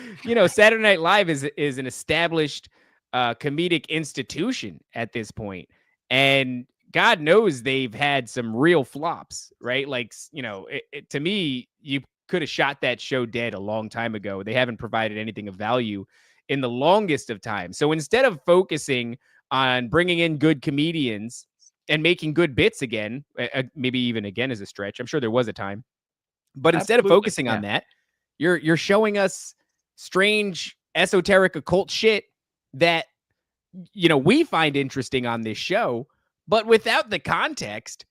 Saturday Night Live is an established comedic institution at this point. And God knows they've had some real flops, right? Like, to me, you could have shot that show dead a long time ago. They haven't provided anything of value in the longest of time. So instead of focusing on bringing in good comedians and making good bits again, maybe even again is a stretch. I'm sure there was a time. But instead of focusing on that, you're showing us strange, esoteric, occult shit that, we find interesting on this show. But without the context,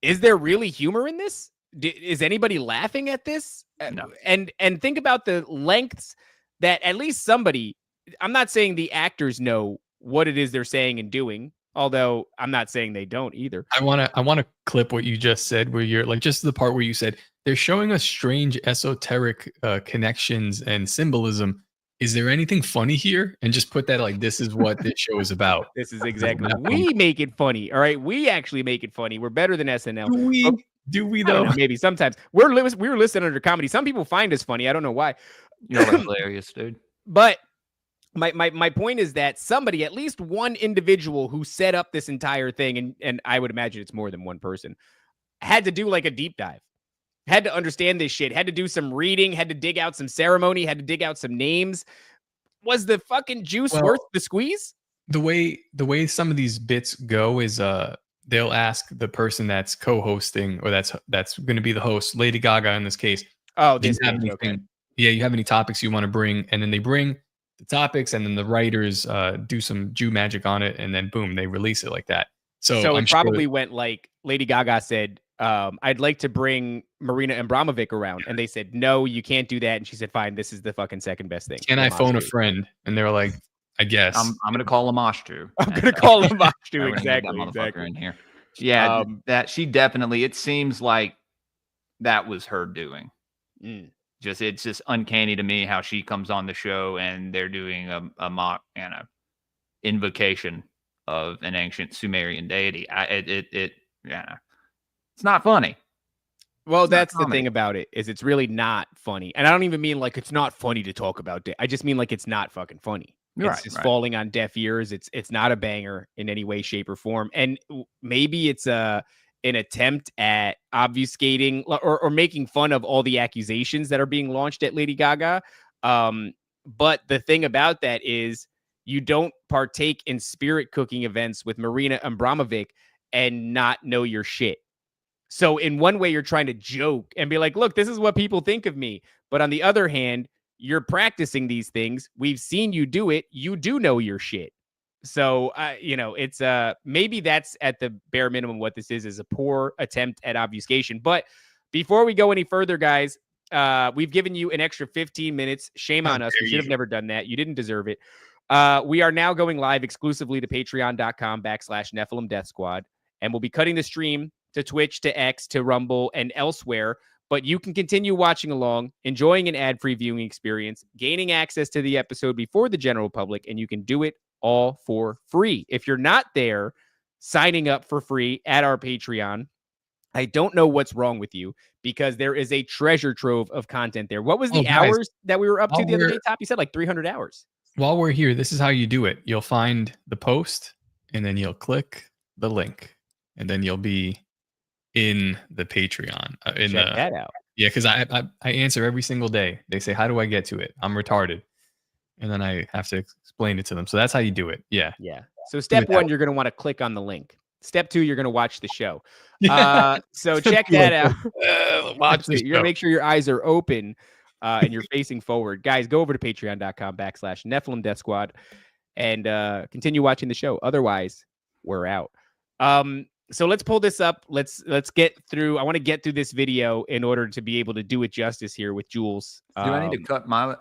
is there really humor in this? Is anybody laughing at this? No. And think about the lengths that at least somebody, I'm not saying the actors know what it is they're saying and doing, although I'm not saying they don't either. I want to clip what you just said, where you're like, just the part where you said they're showing us strange esoteric connections and symbolism. Is there anything funny here? And just put that like, this is what this show is about. This is exactly. We make it funny. All right. We actually make it funny. We're better than SNL. Do we though? Maybe sometimes we were listed under comedy. Some people find us funny. I don't know why. You're hilarious, dude. But my point is that somebody, at least one individual who set up this entire thing, and I would imagine it's more than one person, had to do like a deep dive, had to understand this shit, had to do some reading, had to dig out some ceremony, had to dig out some names. Was the fucking juice worth the squeeze? The way some of these bits go is they'll ask the person that's co-hosting, or that's going to be the host, Lady Gaga in this case. Oh, do you have anything? Okay. Yeah, you have any topics you want to bring? And then they bring the topics, and then the writers do some Jew magic on it, and then boom, they release it like that. So it probably went like Lady Gaga said, I'd like to bring Marina Abramovic around. And they said, no, you can't do that. And she said, fine, this is the fucking second best thing. Can I phone a friend? And they were like, I guess. I'm going to call Lamashtu. I'm going to call Lamashtu. Exactly. In here. Yeah, that she definitely, it seems like that was her doing. It's just uncanny to me how she comes on the show and they're doing a mock and a invocation of an ancient Sumerian deity. It's not funny. Well, that's the thing about it, is it's really not funny. And I don't even mean like it's not funny to talk about. I just mean like it's not fucking funny. It's just falling on deaf ears. It's not a banger in any way, shape, or form. And maybe it's an attempt at obfuscating or making fun of all the accusations that are being launched at Lady Gaga. But the thing about that is you don't partake in spirit cooking events with Marina Abramovic and not know your shit. So in one way, you're trying to joke and be like, look, this is what people think of me. But on the other hand, you're practicing these things. We've seen you do it. You do know your shit. So, it's maybe that's at the bare minimum what this is a poor attempt at obfuscation. But before we go any further, guys, we've given you an extra 15 minutes. Shame on us. We should have never done that. You didn't deserve it. We are now going live exclusively to patreon.com/Nephilim Death Squad. And we'll be cutting the stream to Twitch, to X, to Rumble, and elsewhere. But you can continue watching along, enjoying an ad-free viewing experience, gaining access to the episode before the general public, and you can do it all for free. If you're not there signing up for free at our Patreon, I don't know what's wrong with you, because there is a treasure trove of content there. What was the hours that we were up to the other day, Top? You said like 300 hours. While we're here, this is how you do it. You'll find the post, and then you'll click the link, and then you'll be in the Patreon. Check that out. Yeah, because I answer every single day. They say, how do I get to it? I'm retarded. And then I have to explain it to them. So that's how you do it. Yeah. Yeah. So step one, you're going to want to click on the link. Step two, you're going to watch the show. So check that out. Watch the show. You're going to make sure your eyes are open and you're facing forward. Guys, go over to patreon.com/Nephilim Death Squad and continue watching the show. Otherwise, we're out. So let's pull this up. Let's get through. I want to get through this video in order to be able to do it justice here with Jules. Do I need to cut my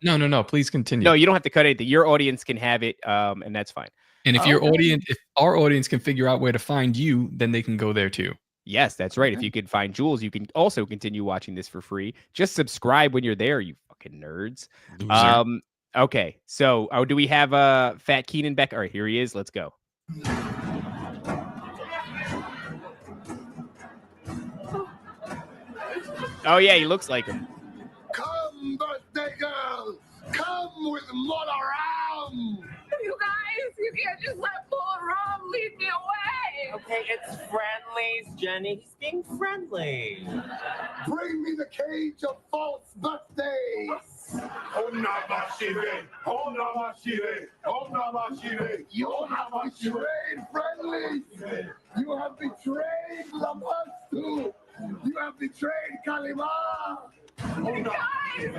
No. Please continue. No, you don't have to cut anything. Your audience can have it, and that's fine. And if if our audience can figure out where to find you, then they can go there too. Yes, that's right. If you can find Jules, you can also continue watching this for free. Just subscribe when you're there, you fucking nerds. Loser. Okay. So, do we have Fat Keenan back? All right, here he is. Let's go. Oh yeah, he looks like him. Come, birthday girl, come with Monoram. You guys, you can't just let Ram lead me away. Okay, it's Friendlies, Jenny. He's being friendly. Bring me the cage of false birthdays. Om Namah Shivaya. Om Namah Shivaya. Om Namah Shivaya. You have betrayed friendlies. You have betrayed Lamashtu. You have betrayed Kalima. You guys, you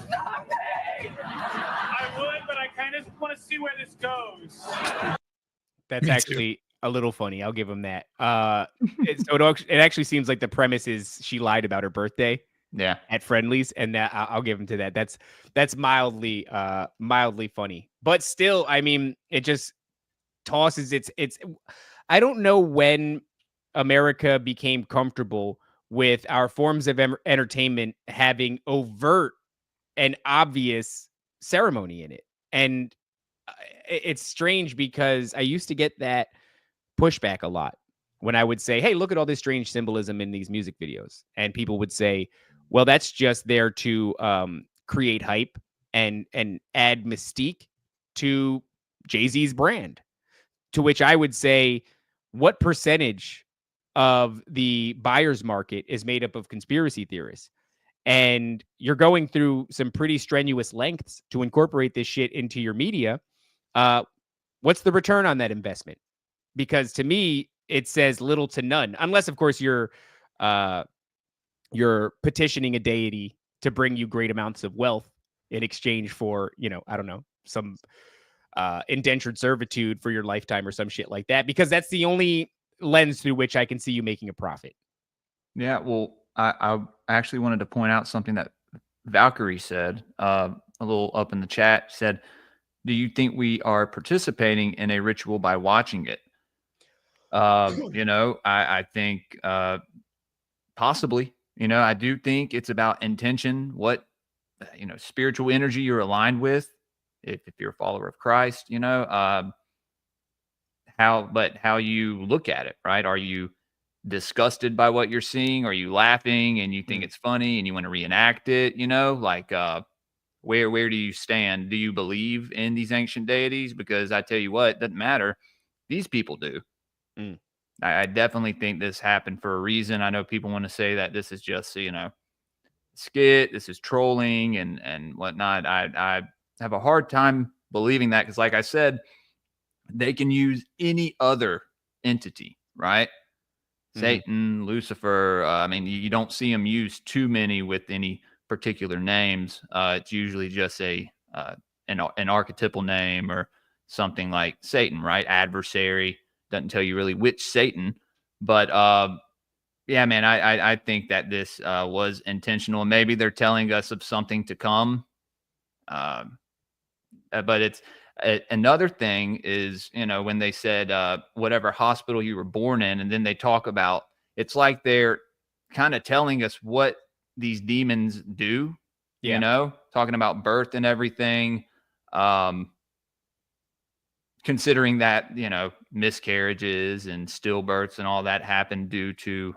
stop me. I would, but I kind of want to see where this goes. That's Me actually a little funny. I'll give him that. It actually seems like the premise is she lied about her birthday. Yeah. At Friendlies, and that I'll give him to that. That's mildly funny, but still, I mean, it just tosses it's. I don't know when America became comfortable with our forms of entertainment having overt and obvious ceremony in it, and it's strange because I used to get that pushback a lot when I would say, "Hey, look at all this strange symbolism in these music videos," and people would say, well, that's just there to create hype and add mystique to Jay-Z's brand. To which I would say, what percentage of the buyer's market is made up of conspiracy theorists? And you're going through some pretty strenuous lengths to incorporate this shit into your media. What's the return on that investment? Because to me, it says little to none, unless, of course, you're petitioning a deity to bring you great amounts of wealth in exchange for, I don't know, some indentured servitude for your lifetime or some shit like that, because that's the only lens through which I can see you making a profit. Yeah, well, I actually wanted to point out something that Valkyrie said a little up in the chat. Said, do you think we are participating in a ritual by watching it? I think possibly. I do think it's about intention, what, spiritual energy you're aligned with. If you're a follower of Christ, how you look at it, right? Are you disgusted by what you're seeing? Are you laughing and you think it's funny and you want to reenact it? Where do you stand? Do you believe in these ancient deities? Because I tell you what, it doesn't matter. These people do. I definitely think this happened for a reason. I know people want to say that this is just, skit, this is trolling and whatnot. I have a hard time believing that because, like I said, they can use any other entity, right? Satan, Lucifer. I mean, you don't see them use too many with any particular names. It's usually just an archetypal name or something like Satan, right? Adversary. Doesn't tell you really which Satan, but yeah, man, I think that this was intentional. Maybe they're telling us of something to come. But it's another thing is, when they said whatever hospital you were born in, and then they talk about, it's like they're kind of telling us what these demons do, talking about birth and everything. Considering that, miscarriages and stillbirths and all that happen due to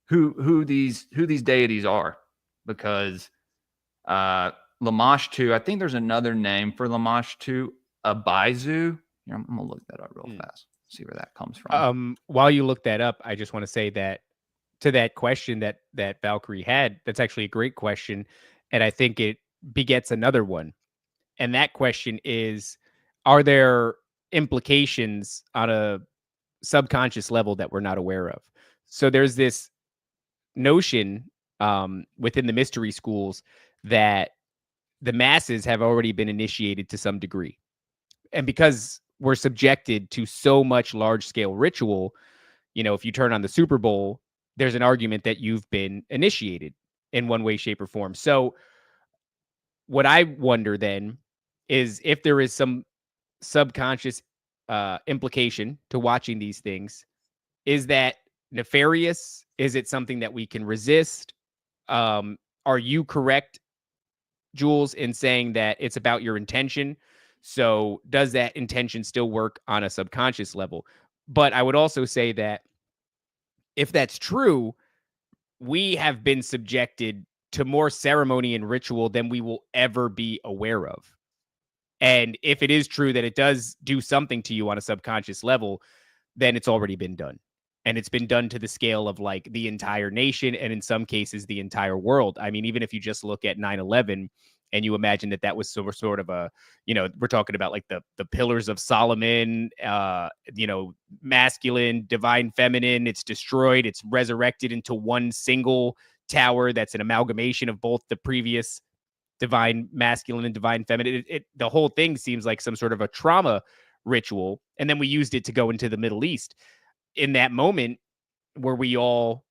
who these deities are, because Lamashtu, I think there's another name for Lamashtu, Pazuzu. I'm gonna look that up real fast, see where that comes from. While you look that up, I just want to say that to that question that Valkyrie had, that's actually a great question, and I think it begets another one. And that question is, are there implications on a subconscious level that we're not aware of? So there's this notion within the mystery schools that the masses have already been initiated to some degree. And because we're subjected to so much large scale ritual, if you turn on the Super Bowl, there's an argument that you've been initiated in one way, shape, or form. So what I wonder then is if there is some subconscious implication to watching these things. Is that nefarious? Is it something that we can resist? Are you correct, Jules, in saying that it's about your intention? So does that intention still work on a subconscious level? But I would also say that if that's true, we have been subjected to more ceremony and ritual than we will ever be aware of. And if it is true that it does do something to you on a subconscious level, then it's already been done. And it's been done to the scale of like the entire nation, and in some cases, the entire world. I mean, even if you just look at 9/11 and you imagine that was sort of a, we're talking about like the pillars of Solomon, masculine, divine, feminine. It's destroyed. It's resurrected into one single tower that's an amalgamation of both the previous divine masculine and divine feminine. The whole thing seems like some sort of a trauma ritual. And then we used it to go into the Middle East. In that moment, were we all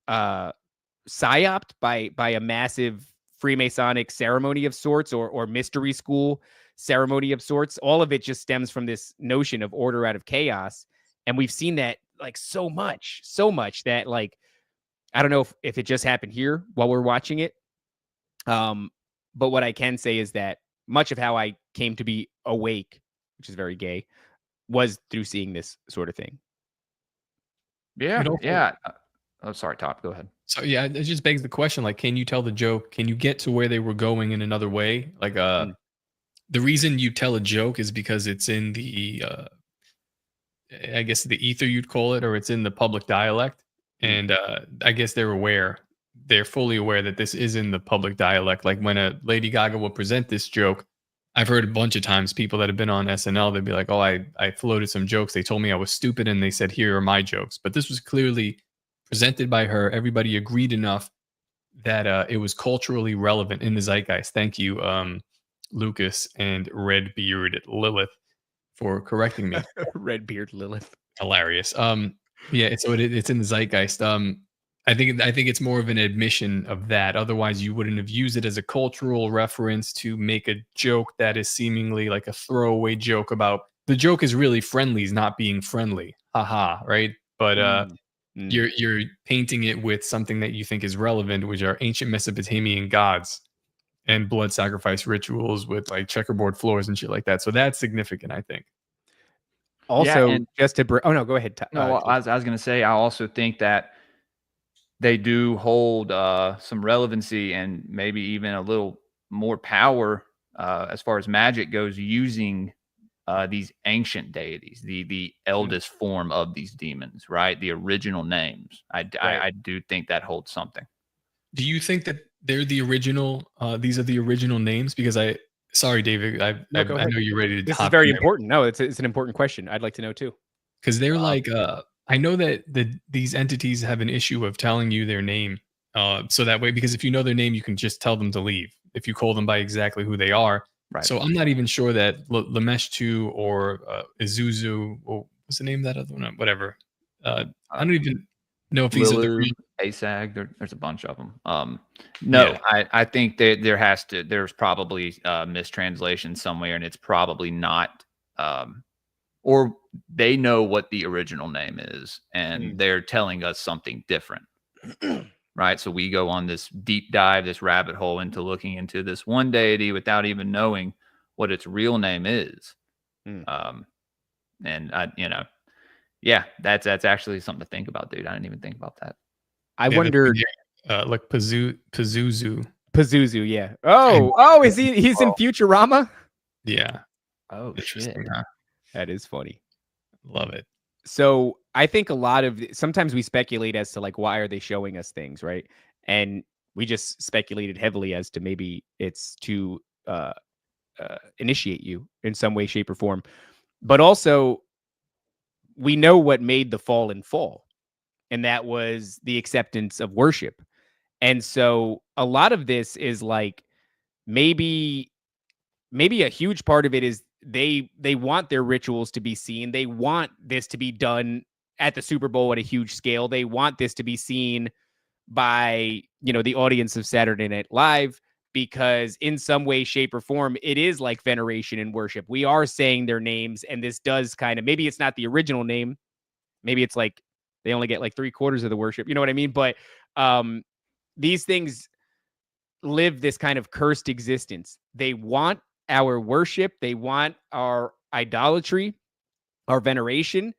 psyoped by a massive Freemasonic ceremony of sorts, or mystery school ceremony of sorts? All of it just stems from this notion of order out of chaos. And we've seen that like so much that like, I don't know if it just happened here while we're watching it. But what I can say is that much of how I came to be awake, which is very gay, was through seeing this sort of thing. Yeah. Yeah. Oh, sorry, Top. Go ahead. So yeah, it just begs the question: like, can you tell the joke? Can you get to where they were going in another way? Like, the reason you tell a joke is because it's in the, I guess the ether you'd call it, or it's in the public dialect, and I guess they're fully aware that this is in the public dialect. Like when a Lady Gaga will present this joke, I've heard a bunch of times people that have been on SNL, they'd be like, oh, I floated some jokes. They told me I was stupid and they said, here are my jokes. But this was clearly presented by her. Everybody agreed enough that it was culturally relevant in the zeitgeist. Thank you, Lucas and Redbeard Lilith, for correcting me. Redbeard Lilith. Hilarious. Yeah, so it's in the zeitgeist. I think it's more of an admission of that. Otherwise, you wouldn't have used it as a cultural reference to make a joke that is seemingly like a throwaway joke about the joke is really friendlies not being friendly. Haha, right? But you're painting it with something that you think is relevant, which are ancient Mesopotamian gods and blood sacrifice rituals with like checkerboard floors and shit like that. So that's significant, I think. Also, and just to oh no, go ahead. No, I was going to say, I also think that they do hold some relevancy and maybe even a little more power as far as magic goes, using these ancient deities, the eldest form of these demons, right? The original names. I do think that holds something. Do you think that they're the original? These are the original names? Because sorry, David, I know you're ready to. This is very important. No, it's an important question. I'd like to know too. Because they're like, I know that these entities have an issue of telling you their name. So that way, because if you know their name, you can just tell them to leave. If you call them by exactly who they are. Right. So I'm not even sure that Lamashtu or Pazuzu, or what's the name of that other one? Whatever. I don't even know if these are the real. ASAG, there's a bunch of them. No, yeah. I think that there's probably mistranslation somewhere, and it's probably not, or they know what the original name is, and they're telling us something different, right? So we go on this deep dive, this rabbit hole into looking into this one deity without even knowing what its real name is. And that's actually something to think about, dude. I didn't even think about that. I wondered, like Pazuzu. Pazuzu, yeah. Oh, is he's in Futurama? Yeah. Oh, shit. Huh? That is funny. Love it. So I think sometimes we speculate as to like, why are they showing us things, right? And we just speculated heavily as to maybe it's to initiate you in some way, shape, or form. But also, we know what made the fallen fall. And that was the acceptance of worship. And so a lot of this is like, maybe a huge part of it is they want their rituals to be seen. They want this to be done at the Super Bowl at a huge scale. They want this to be seen by, the audience of Saturday Night Live, because in some way, shape, or form, it is like veneration and worship. We are saying their names, and this does kind of, maybe it's not the original name. Maybe it's like, they only get like 3/4 of the worship. You know what I mean? But these things live this kind of cursed existence. They want our worship. They want our idolatry, our veneration,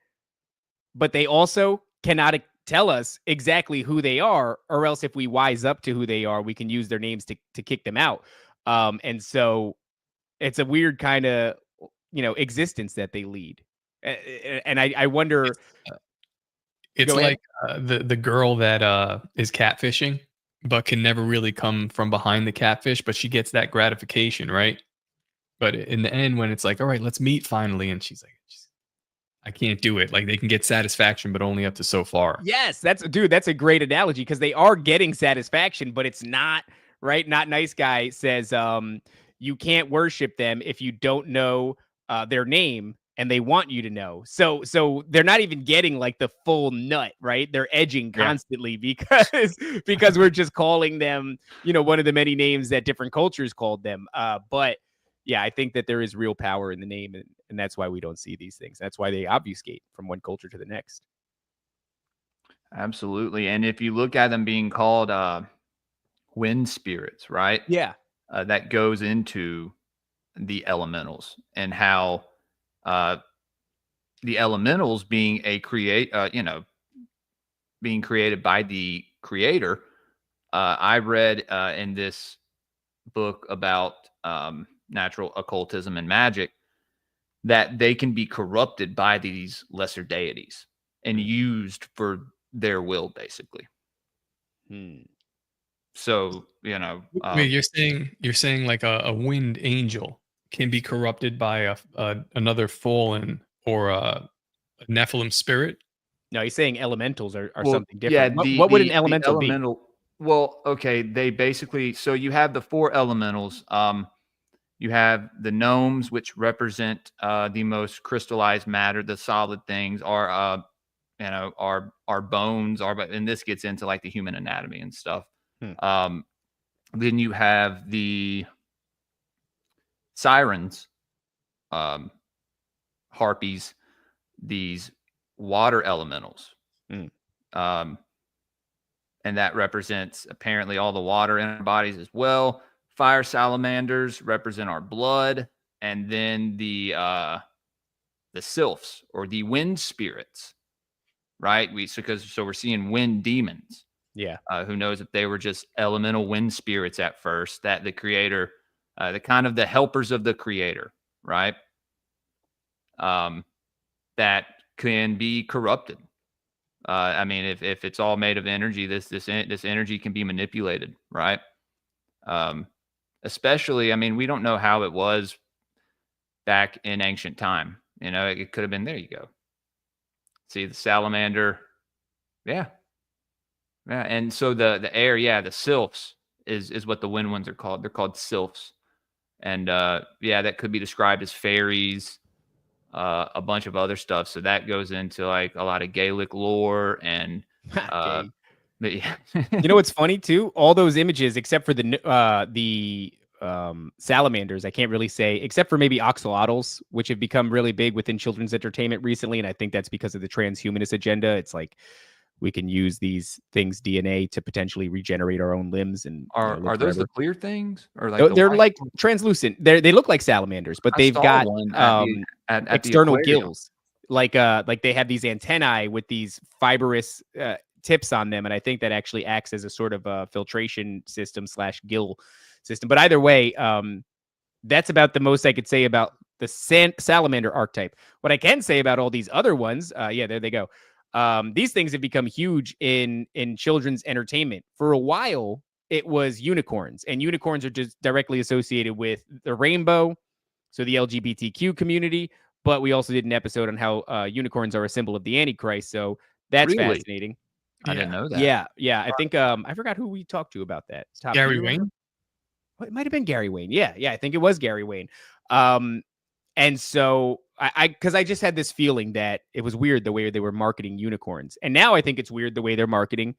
but they also cannot tell us exactly who they are, or else if we wise up to who they are, we can use their names to kick them out. And so it's a weird kind of, existence that they lead. And I wonder. It's Go ahead. like the girl that is catfishing, but can never really come from behind the catfish, but she gets that gratification, right? But in the end, when it's like, all right, let's meet finally, and she's like, I can't do it. Like they can get satisfaction, but only up to so far. Yes, that's a great analogy because they are getting satisfaction, but it's not right. Not Nice Guy says you can't worship them if you don't know their name and they want you to know. So they're not even getting like the full nut, right? They're edging constantly because we're just calling them, one of the many names that different cultures called them. But yeah, I think that there is real power in the name, and that's why we don't see these things. That's why they obfuscate from one culture to the next. Absolutely. And if you look at them being called wind spirits, right? Yeah. That goes into the elementals and how the elementals being being created by the creator. I read in this book about natural occultism and magic that they can be corrupted by these lesser deities and used for their will, basically. So, wait, you're saying like a wind angel can be corrupted by another fallen or a Nephilim spirit? No, he's saying elementals are well, something different. Yeah, What would an elemental be? Well, okay, they basically, so you have the 4 elementals. You have the gnomes, which represent the most crystallized matter, the solid things, our bones, and this gets into like the human anatomy and stuff. Then you have the sirens, harpies, these water elementals. And that represents apparently all the water in our bodies as well. Fire salamanders represent our blood, and then the sylphs or the wind spirits, right? So we're seeing wind demons. Yeah. Who knows if they were just elemental wind spirits at first, that the creator, the kind of the helpers of the creator, right? That can be corrupted. I mean, if it's all made of energy, this energy can be manipulated, right? Especially, I mean, we don't know how it was back in ancient time. It could have been, there you go. See the salamander. Yeah. And so the air, the sylphs is what the wind ones are called. They're called sylphs. And that could be described as fairies, a bunch of other stuff. So that goes into like a lot of Gaelic lore and yeah. What's funny too? All those images, except for the salamanders, I can't really say, except for maybe axolotls, which have become really big within children's entertainment recently, and I think that's because of the transhumanist agenda. It's like we can use these things' DNA to potentially regenerate our own limbs. And are those the clear things, or like they're like translucent? They look like salamanders, but they've got at external gills, like they have these antennae with these fibrous tips on them, and I think that actually acts as a sort of a filtration system / gill system. But either way, that's about the most I could say about the salamander archetype. What I can say about all these other ones, there they go. These things have become huge in children's entertainment. For a while, it was unicorns, and unicorns are just directly associated with the rainbow, so the LGBTQ community. But we also did an episode on how unicorns are a symbol of the Antichrist, so that's fascinating. I didn't know that. Yeah. I think I forgot who we talked to about that. Gary Wayne. It might have been Gary Wayne. Yeah. I think it was Gary Wayne. And so because I just had this feeling that it was weird the way they were marketing unicorns, and now I think it's weird the way they're marketing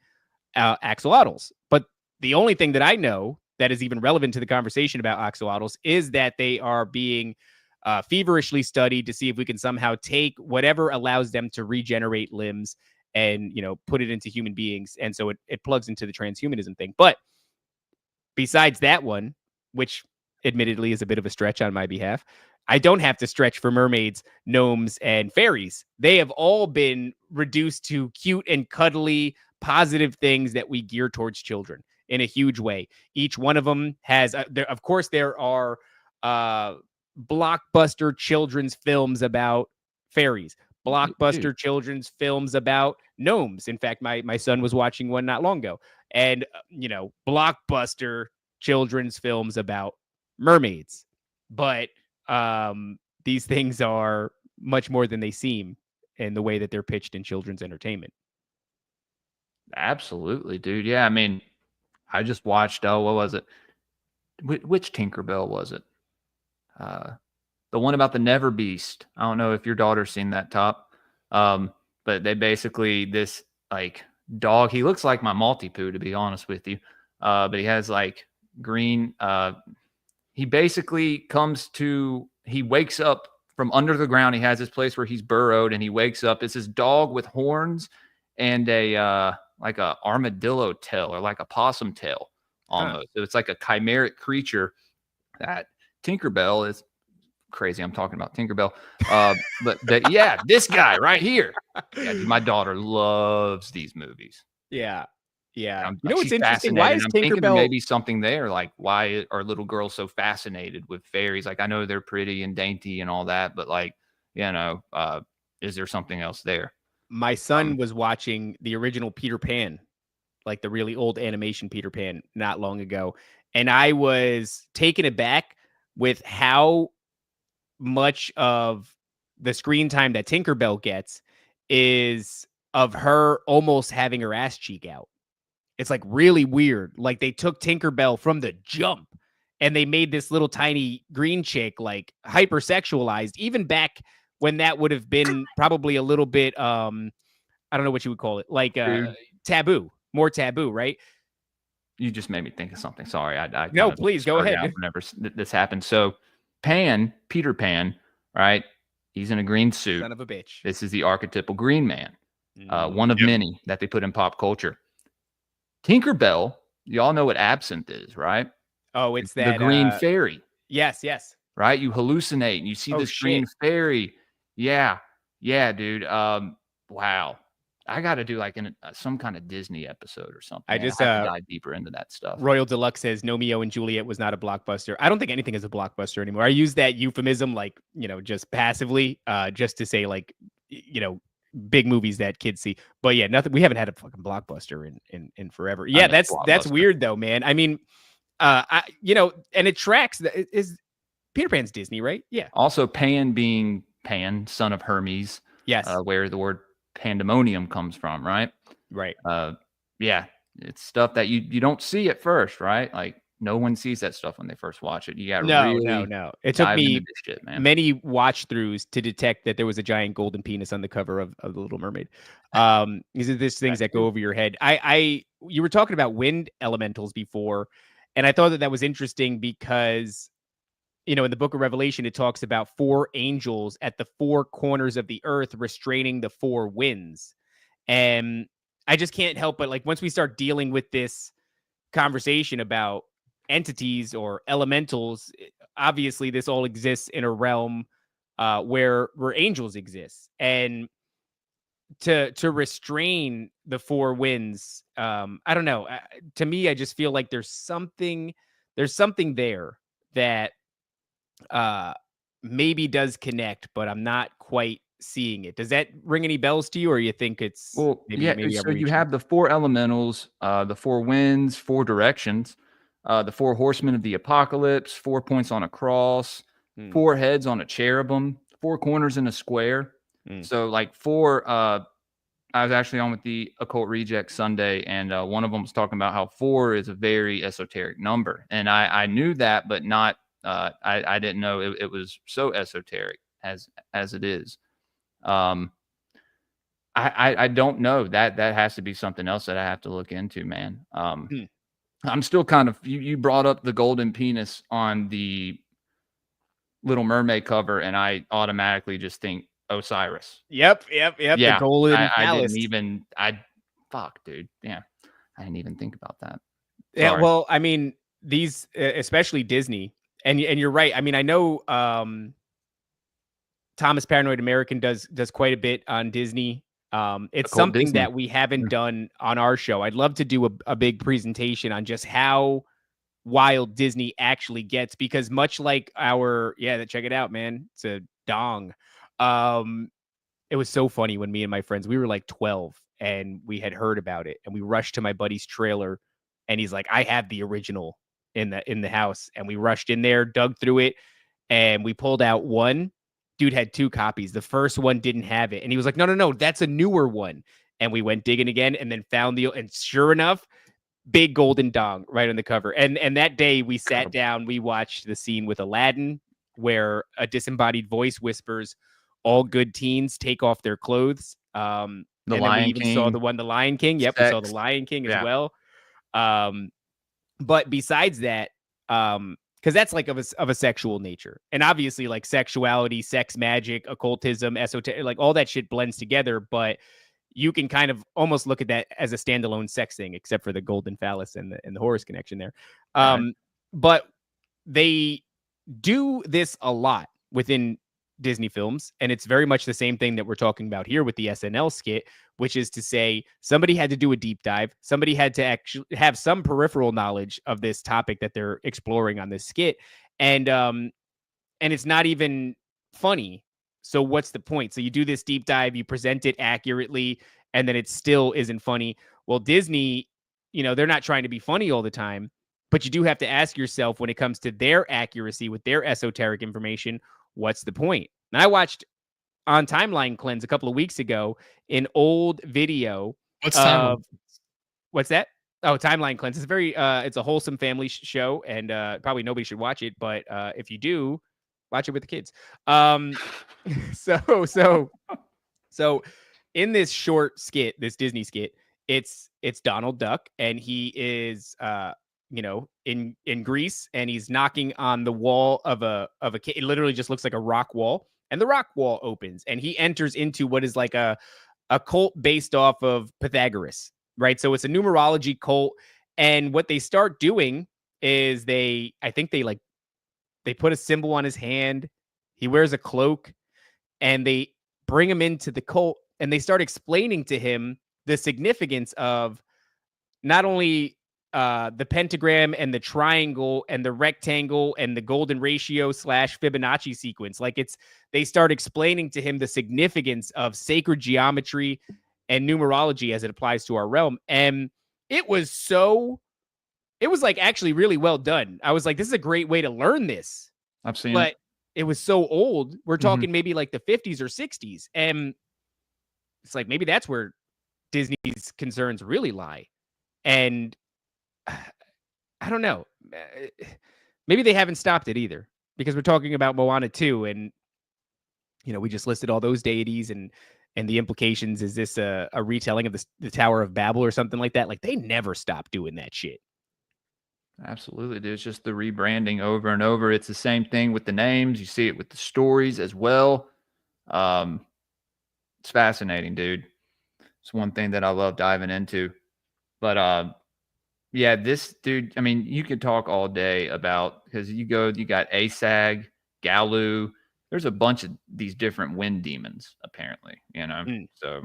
axolotls. But the only thing that I know that is even relevant to the conversation about axolotls is that they are being feverishly studied to see if we can somehow take whatever allows them to regenerate limbs and put it into human beings, and so it plugs into the transhumanism thing. But besides that one, which admittedly is a bit of a stretch on my behalf. I don't have to stretch for mermaids, gnomes, and fairies. They have all been reduced to cute and cuddly, positive things that we gear towards children in a huge way. Each one of them has, of course, there are blockbuster children's films about fairies, blockbuster children's films about gnomes. In fact, my son was watching one not long ago, and blockbuster children's films about mermaids. But these things are much more than they seem in the way that they're pitched in children's entertainment. Absolutely, dude. Yeah, I mean, I just watched, what was it? Which Tinkerbell was it? The one about the Never Beast. I don't know if your daughter's seen that, Top. But they basically, this like dog, he looks like my Maltipoo, to be honest with you. But he has like green, he basically he wakes up from under the ground. He has this place where he's burrowed, and he wakes up. It's this dog with horns and like a armadillo tail, or like a possum tail almost. So it's like a chimeric creature that Tinkerbell is crazy. I'm talking about Tinkerbell. But yeah, this guy right here. Yeah, dude, my daughter loves these movies. Yeah. Yeah. What's interesting? Why is Tinkerbell maybe something there? Like, why are little girls so fascinated with fairies? Like, I know they're pretty and dainty and all that, but like, is there something else there? My son was watching the original Peter Pan, like the really old animation Peter Pan, not long ago. And I was taken aback with how much of the screen time that Tinkerbell gets is of her almost having her ass cheek out. It's like really weird. Like they took Tinkerbell from the jump and they made this little tiny green chick like hypersexualized, even back when that would have been probably a little bit, I don't know what you would call it, like taboo, more taboo, right? You just made me think of something. Sorry. I no, please go ahead. Whenever this happened. So Peter Pan, right? He's in a green suit. Son of a bitch. This is the archetypal green man. One of many that they put in pop culture. Tinkerbell, y'all know what absinthe is, right? Oh, it's that the green fairy. Yes. Right? You hallucinate and you see this green fairy. Yeah, dude. Wow. I got to do like some kind of Disney episode or something. I have to dive deeper into that stuff. Royal Deluxe says Romeo and Juliet was not a blockbuster. I don't think anything is a blockbuster anymore. I use that euphemism like, just passively, just to say like, big movies that kids see. But yeah, nothing. We haven't had a fucking blockbuster in forever. Yeah, that's weird though, man. I mean, and it tracks. Is Peter Pan's Disney, right? Yeah. Also, Pan being Pan, son of Hermes. Yes. Where the word pandemonium comes from, right? Right. Yeah, it's stuff that you don't see at first, right? Like no one sees that stuff when they first watch it. You got to no. It took me many watch throughs to detect that there was a giant golden penis on the cover of The Little Mermaid. These are these things that go over your head. You were talking about wind elementals before, and I thought that was interesting because in the book of Revelation, it talks about 4 angels at the 4 corners of the earth restraining the 4 winds. And I just can't help but like, once we start dealing with this conversation about entities or elementals, obviously this all exists in a realm where angels exist. And to restrain the 4 winds, I don't know. To me, I just feel like there's something there that maybe does connect, but I'm not quite seeing it. Does that ring any bells to you, or you think it's maybe so you have the 4 elementals, the 4 winds, 4 directions, the 4 horsemen of the apocalypse, 4 points on a cross, 4 heads on a cherubim, 4 corners in a square. So like 4 I was actually on with the Occult Reject Sunday, and one of them was talking about how 4 is a very esoteric number, and I knew that, but not I didn't know it was so esoteric as it is. I don't know. That has to be something else that I have to look into, man. I'm still kind of, you brought up the golden penis on the Little Mermaid cover, and I automatically just think Osiris. Yep. Yeah, The golden I didn't even, fuck, dude. Yeah, I didn't even think about that. Sorry. Yeah, well, I mean, these, especially Disney, And you're right. I mean, I know Thomas Paranoid American does quite a bit on Disney. It's Occult something Disney. that we haven't done on our show. I'd love to do a big presentation on just how wild Disney actually gets, because much like check it out, man. It's a dong. It was so funny when me and my friends, we were like 12 and we had heard about it, and we rushed to my buddy's trailer, and he's like, I have the original in the house. And we rushed in there, dug through it, and we pulled out one. Dude had 2 copies. The first one didn't have it. And he was like, no, that's a newer one. And we went digging again and then found and sure enough, big golden dong right on the cover. And that day we sat down, we watched the scene with Aladdin where a disembodied voice whispers, all good teens take off their clothes. The and Lion then we even King. saw the Lion King. Yep, we saw the Lion King as well. But besides that, because that's like of a sexual nature, and obviously like sexuality, sex magic, occultism, esoteric, like all that shit blends together. But you can kind of almost look at that as a standalone sex thing, except for the golden phallus and the Horus connection there. But they do this a lot within Disney films, and it's very much the same thing that we're talking about here with the SNL skit, which is to say somebody had to do a deep dive, somebody had to actually have some peripheral knowledge of this topic that they're exploring on this skit, and it's not even funny. So what's the point? So you do this deep dive, you present it accurately, and then it still isn't funny. Well, Disney, they're not trying to be funny all the time, but you do have to ask yourself, when it comes to their accuracy with their esoteric information, what's the point? And I watched on Timeline Cleanse a couple of weeks ago an old video. What's Timeline? What's that? Oh, Timeline Cleanse. It's it's a wholesome family show, and probably nobody should watch it, but if you do, watch it with the kids. So in this short skit, this Disney skit, it's Donald Duck, and he is in Greece, and he's knocking on the wall of a cave. It literally just looks like a rock wall, and the rock wall opens, and he enters into what is like a cult based off of Pythagoras, right? So it's a numerology cult, and what they start doing is they put a symbol on his hand. He wears a cloak, and they bring him into the cult, and they start explaining to him the significance of not only the pentagram and the triangle and the rectangle and the golden ratio / Fibonacci sequence. Like they start explaining to him the significance of sacred geometry and numerology as it applies to our realm. And it was like actually really well done. I was like, this is a great way to learn this. I've seen but it was so old. We're talking maybe like the 50s or 60s. And it's like, maybe that's where Disney's concerns really lie. And I don't know. Maybe they haven't stopped it either, because we're talking about Moana 2, and we just listed all those deities and the implications. Is this a retelling of the Tower of Babel or something like that? Like, they never stop doing that shit. Absolutely, dude. It's just the rebranding over and over. It's the same thing with the names. You see it with the stories as well. It's fascinating, dude. It's one thing that I love diving into. But yeah, this dude, I mean, you could talk all day about, because you got Asag, Galu. There's a bunch of these different wind demons, apparently, So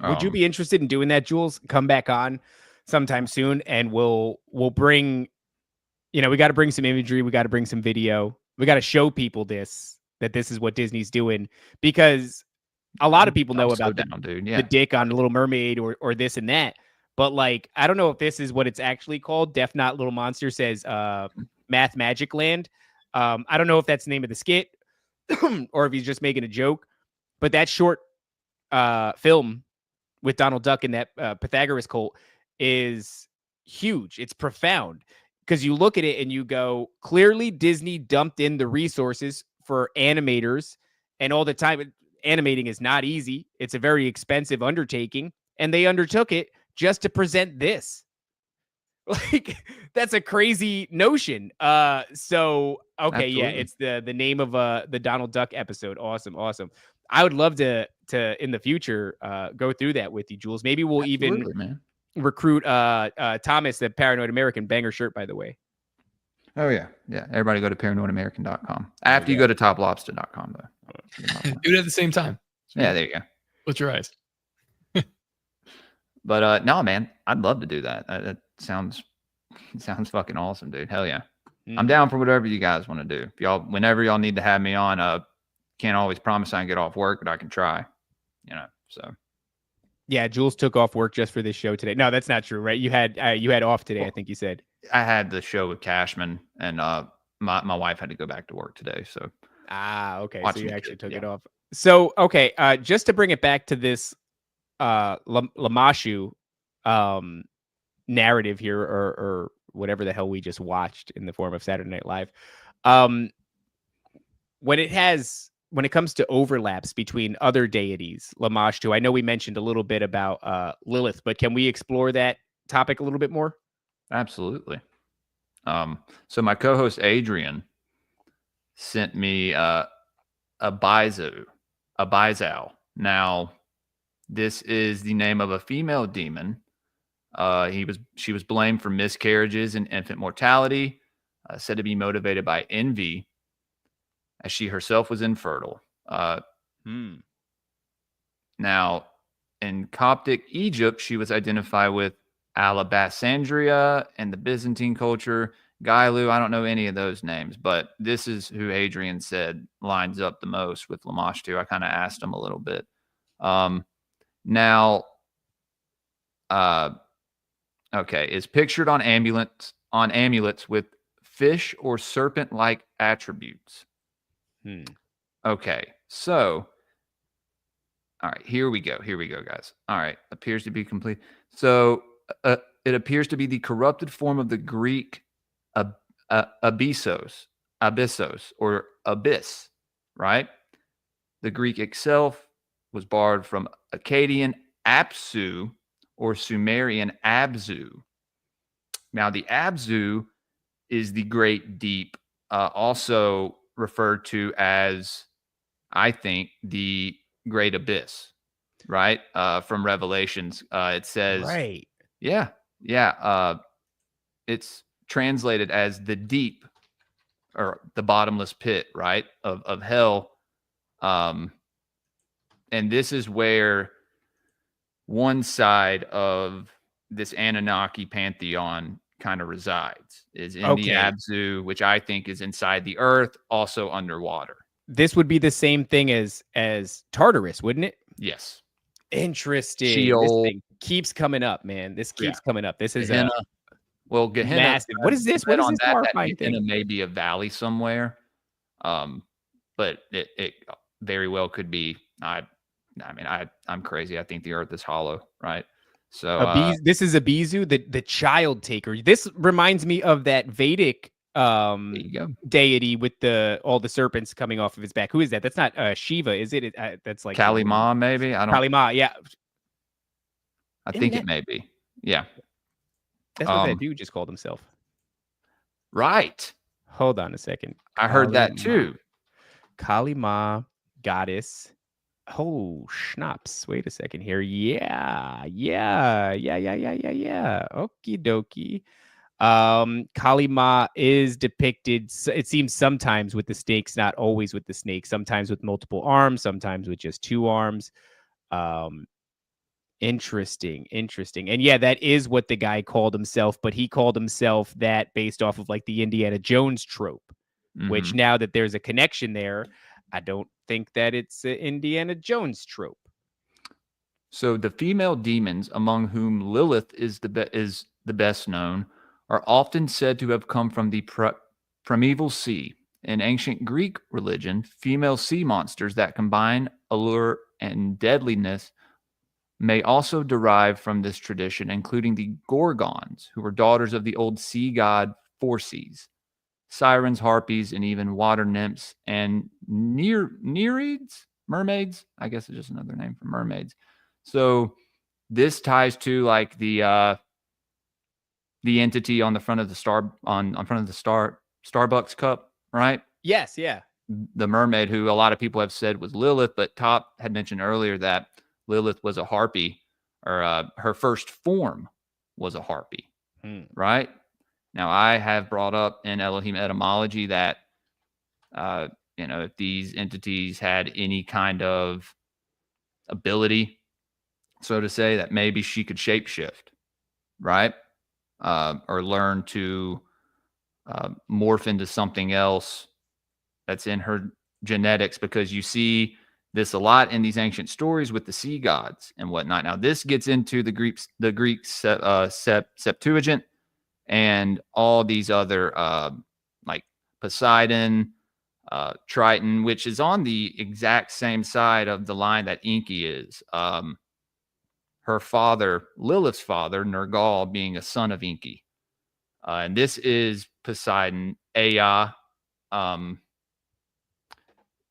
would you be interested in doing that, Jules? Come back on sometime soon, and we'll bring, we got to bring some imagery, we got to bring some video, we got to show people that this is what Disney's doing, because a lot of people know about the dick on the Little Mermaid or this and that. But like, I don't know if this is what it's actually called. Def Not Little Monster says Math Magic Land. I don't know if that's the name of the skit or if he's just making a joke. But that short film with Donald Duck and that Pythagoras cult is huge. It's profound, because you look at it and you go, clearly Disney dumped in the resources for animators, and all the time. Animating is not easy. It's a very expensive undertaking, and they undertook it just to present this. Like, that's a crazy notion. So okay, Absolutely. Yeah, it's the name of the Donald Duck episode. Awesome. I would love to in the future go through that with you, Jules. Maybe we'll even recruit Thomas, the Paranoid American, banger shirt, by the way. Oh yeah. Yeah. Everybody go to paranoidamerican.com. After you go to toplobster.com though. Do it at the same time. Yeah, there you go. Close your eyes. But no, man, I'd love to do that. That sounds fucking awesome, dude. Hell yeah. I'm down for whatever you guys want to do. If y'all, whenever y'all need to have me on, can't always promise I can get off work, but I can try. So. Yeah, Jules took off work just for this show today. No, that's not true, right? You had off today, I think you said. I had the show with Cashman, and my wife had to go back to work today. So. Okay. So you actually took it off. So okay, just to bring it back to this Lamashtu narrative here, or whatever the hell we just watched in the form of Saturday Night Live. When it comes to overlaps between other deities, Lamashtu, I know we mentioned a little bit about Lilith, but can we explore that topic a little bit more? Absolutely. So my co-host Adrian sent me a Pazuzu. Now, this is the name of a female demon. She was blamed for miscarriages and infant mortality, said to be motivated by envy, as she herself was infertile. Now, in Coptic Egypt, she was identified with Alabasandria, and the Byzantine culture, Gailu. I don't know any of those names, but this is who Adrian said lines up the most with Lamashtu. I kind of asked him a little bit. Okay, is pictured on amulets with fish or serpent-like attributes. Okay, so all right, here we go, guys. All right, appears to be complete. So it appears to be the corrupted form of the Greek abyssos, or abyss, right? The Greek itself was borrowed from Akkadian Apsu or Sumerian Abzu. Now, the Abzu is the great deep, also referred to as, I think, the great abyss, right? From Revelations, it says, right. Yeah. It's translated as the deep, or the bottomless pit, right? Of hell. And this is where one side of this Anunnaki pantheon kind of resides, is in the Abzu, which I think is inside the earth, also underwater. This would be the same thing as Tartarus, wouldn't it? Yes. Interesting. Sheol. This thing keeps coming up, man. This keeps coming up. This is Gehenna. Well, Gehenna. Massive. What is this? What is this horrifying thing? Gehenna may be a valley somewhere, but it very well could be. I'm crazy. I think the earth is hollow, right? So this is Abizu, the child taker. This reminds me of that Vedic deity with all the serpents coming off of his back. Who is that? That's not Shiva, is it? That's like Kali Ma, maybe. I don't. Kali Ma, yeah. I think it may be. Yeah. That's what that dude just called himself. Right. Hold on a second. I heard that too. Kali Ma, goddess. Oh, schnapps. Wait a second here. Yeah. Okie dokie. Kali Ma is depicted, it seems, sometimes with the snakes, not always with the snakes, sometimes with multiple arms, sometimes with just two arms. Interesting. And yeah, that is what the guy called himself, but he called himself that based off of like the Indiana Jones trope, which now that there's a connection there, I don't think that it's an Indiana Jones trope. So the female demons, among whom Lilith is the best known, are often said to have come from the primeval sea. In ancient Greek religion, female sea monsters that combine allure and deadliness may also derive from this tradition, including the Gorgons, who were daughters of the old sea god Phorcys, sirens, harpies, and even water nymphs and nereids, mermaids. I guess it's just another name for mermaids. So this ties to like the entity on the front of the Starbucks cup, right? Yes, yeah. The mermaid, who a lot of people have said was Lilith, but Top had mentioned earlier that Lilith was a harpy, or her first form was a harpy, right? Now, I have brought up in Elohim etymology that, if these entities had any kind of ability, so to say, that maybe she could shapeshift, right? Or learn to morph into something else that's in her genetics, because you see this a lot in these ancient stories with the sea gods and whatnot. Now, this gets into the Greek Septuagint and all these other like Poseidon, Triton, which is on the exact same side of the line that Enki is. Her father, Lilith's father, Nergal, being a son of Enki. And this is Poseidon, Ea.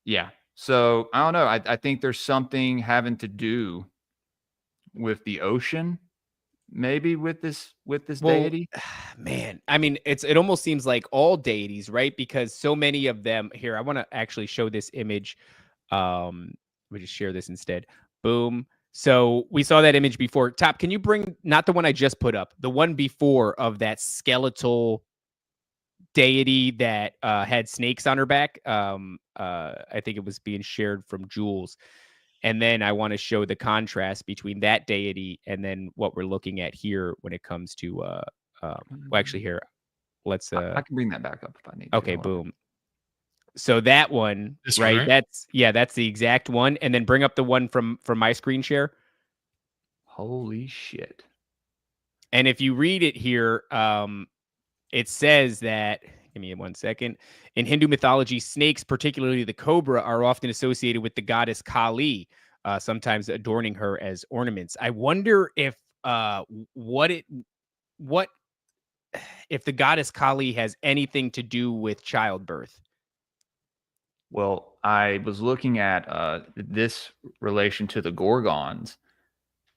Yeah. So I don't know. I think there's something having to do with the ocean, maybe with this deity. Man, I mean, it almost seems like all deities, right? Because so many of them here. I want to actually show this image. We just share this instead. Boom. So we saw that image before. Top, can you bring not the one I just put up, the one before of that skeletal deity that had snakes on her back? I think it was being shared from Jules. And then I want to show the contrast between that deity and then what we're looking at here when it comes to well, actually here, let's I can bring that back up if I need okay, to. boom. So that one, This right? one, right? That's the exact one. And then bring up the one from my screen share. Holy shit. And if you read it here, it says that, give me 1 second. In Hindu mythology, snakes, particularly the cobra, are often associated with the goddess Kali, sometimes adorning her as ornaments. I wonder if if the goddess Kali has anything to do with childbirth. Well, I was looking at this relation to the Gorgons,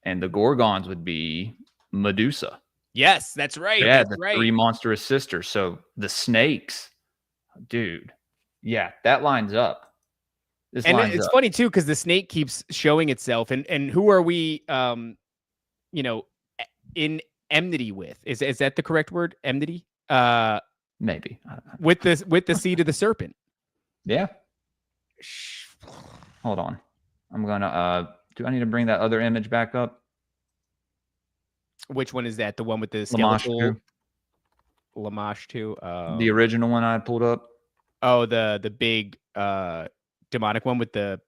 and the Gorgons would be Medusa. Yes, that's right. Yeah, That's the right. three monstrous sisters. So the snakes, dude. Yeah, that lines up. This And lines it's up. funny too, because the snake keeps showing itself, and who are we in enmity with? Is that the correct word? Enmity? Maybe. With the seed of the serpent. Yeah. Hold on. I'm gonna do I need to bring that other image back up? Which one is that? The one with the Lamashtu. skeletal Lamashtu? The original one I pulled up. Oh, the big demonic one with the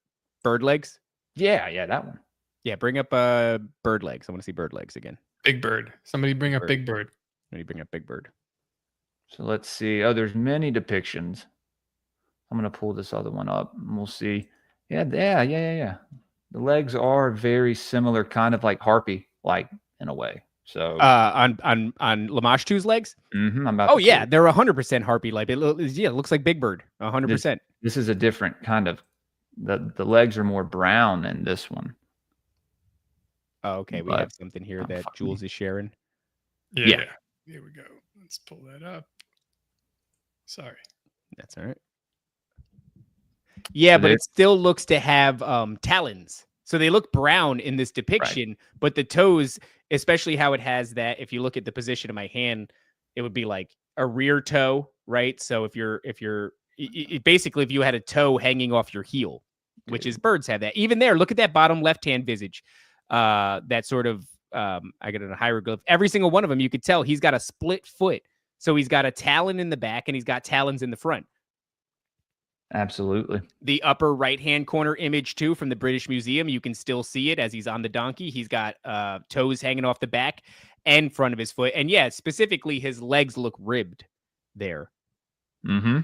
bird legs? Yeah, that one. Yeah, bring up bird legs. I want to see bird legs again. Big Bird. Somebody bring up Big Bird. Let me bring up Big Bird. So let's see. Oh, there's many depictions. I'm gonna pull this other one up and we'll see. Yeah. The legs are very similar, kind of like harpy, like in a way. So on Lamashtu's legs? I'm about Oh to yeah, see. they're 100% harpy like. It looks like Big Bird. 100%. This is a different kind of the legs are more brown than this one. Oh, okay. We But have something here that Jules is sharing. Yeah. Here we go. Let's pull that up. Sorry. That's all right. Yeah, So but it still looks to have talons. So they look brown in this depiction, but the toes, especially how it has that, if you look at the position of my hand, it would be like a rear toe, right? So if you're basically if you had a toe hanging off your heel, which is birds have that. Even there, look at that bottom left-hand visage. That sort of I got a hieroglyph. Every single one of them, you could tell he's got a split foot. So he's got a talon in the back and he's got talons in the front. Absolutely. The upper right-hand corner image, too, from the British Museum, you can still see it as he's on the donkey. He's got toes hanging off the back and front of his foot. And, yeah, specifically, his legs look ribbed there. Mm-hmm.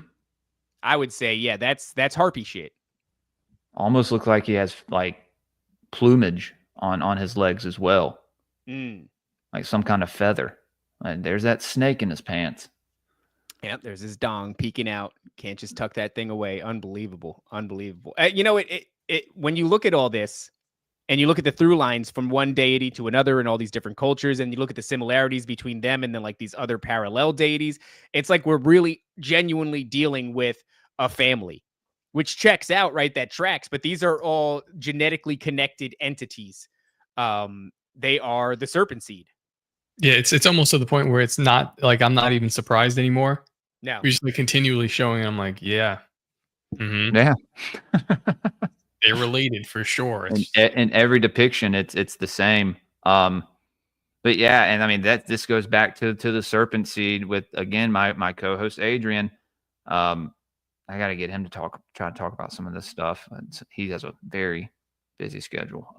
I would say, yeah, that's harpy shit. Almost look like he has, like, plumage on his legs as well. Like some kind of feather. And there's that snake in his pants. Yep, there's his dong peeking out. Can't just tuck that thing away. Unbelievable. When you look at all this and you look at the through lines from one deity to another and all these different cultures, and you look at the similarities between them and then like these other parallel deities, it's like we're really genuinely dealing with a family, which checks out, right? That tracks. But these are all genetically connected entities. They are the serpent seed. Yeah, it's almost to the point where it's not like I'm not even surprised anymore. No. You're just like continually showing. I'm like, yeah, Yeah. they're related for sure. In, It's in every depiction, it's the same. But yeah, and I mean this goes back to the serpent seed with again my co-host Adrian. I got to get him to try to talk about some of this stuff. He has a very busy schedule.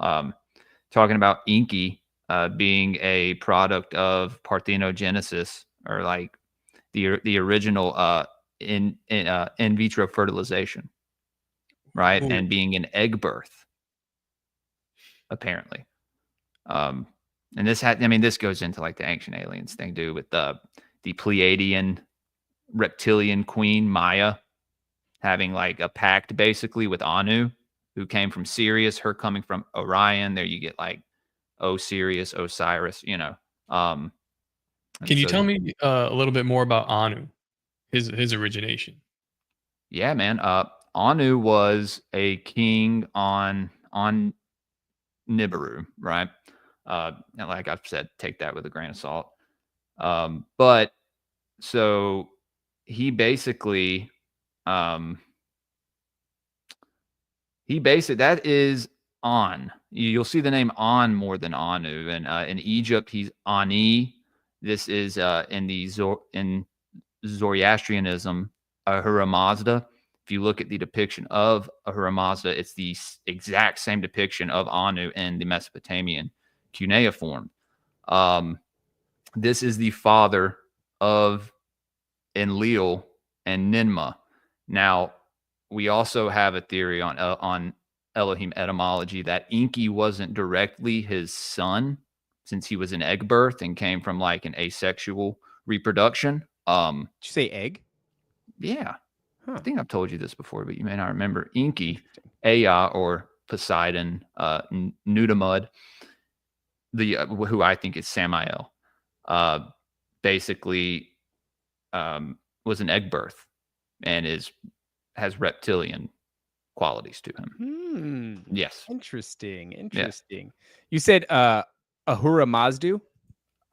Talking about Inky being a product of parthenogenesis, or like the original in vitro fertilization, right? Ooh. And being an egg birth, apparently. And this goes into like the ancient aliens thing, dude, with the Pleiadian reptilian queen Maya having like a pact basically with Anu, who came from Sirius, her coming from Orion. There you get like Osiris, Osiris, you know. Can you tell me a little bit more about Anu, his origination? Yeah, man. Anu was a king on Nibiru, right? And like I've said, take that with a grain of salt. But so he basically that is On. You'll see the name On more than Anu. And in Egypt, he's Ani. This is in Zoroastrianism, Ahura Mazda. If you look at the depiction of Ahura Mazda, it's the exact same depiction of Anu in the Mesopotamian cuneiform. This is the father of Enlil and Ninmah. Now, we also have a theory on Elohim etymology that Enki wasn't directly his son, since he was an egg birth and came from like an asexual reproduction. Did you say egg? Yeah. Huh. I think I've told you this before, but you may not remember. Enki, Ea, or Poseidon, Nudamud, who I think is Samael, basically was an egg birth and has reptilian qualities to him. Yes. Interesting. Yeah. You said Ahura Mazda?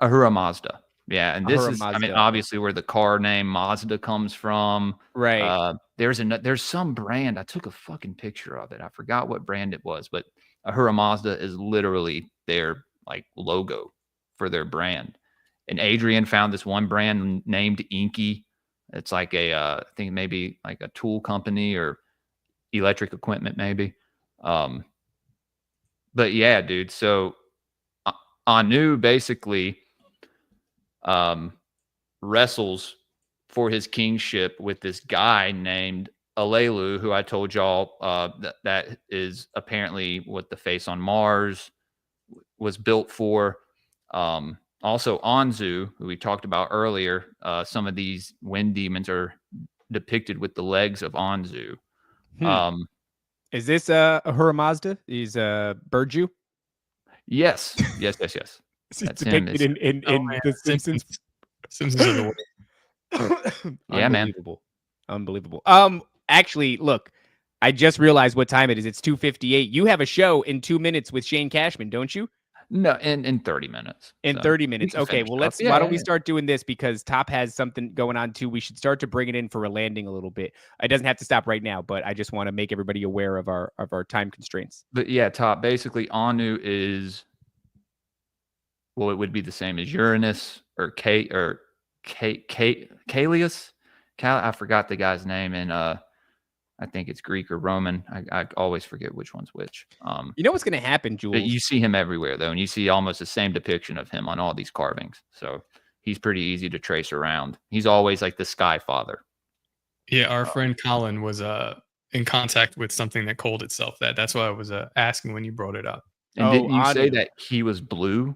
Ahura Mazda. Yeah, and Ahura this is, Mazda. I mean, obviously where the car name Mazda comes from. Right. There's some brand. I took a fucking picture of it. I forgot what brand it was, but Ahura Mazda is literally their like logo for their brand. And Adrian found this one brand named Inky. It's like I think maybe like a tool company or electric equipment, maybe. But yeah, dude. So Anu basically wrestles for his kingship with this guy named Alelu, who I told y'all that is apparently what the face on Mars was built for. Also, Anzu, who we talked about earlier, some of these wind demons are depicted with the legs of Anzu. Is this Ahura Mazda? He's Burju? Yes. That's depicted in The Simpsons. Simpsons of the world. Yeah, man. Unbelievable. Actually, look, I just realized what time it is. It's 2:58. You have a show in 2 minutes with Shane Cashman, don't you? No, in 30 minutes. In 30 minutes. Okay, well, why don't we start doing this, because Top has something going on too. We should start to bring it in for a landing a little bit. It doesn't have to stop right now, but I just want to make everybody aware of our time constraints. But yeah, Top, basically Anu is, well, it would be the same as Uranus or Kalius. I forgot the guy's name, and I think it's Greek or Roman. I always forget which one's which. You know what's going to happen, Jules? But you see him everywhere, though, and you see almost the same depiction of him on all these carvings. So he's pretty easy to trace around. He's always like the Sky Father. Yeah, our friend Colin was in contact with something that called itself that. That's why I was asking when you brought it up. And didn't you say that he was blue?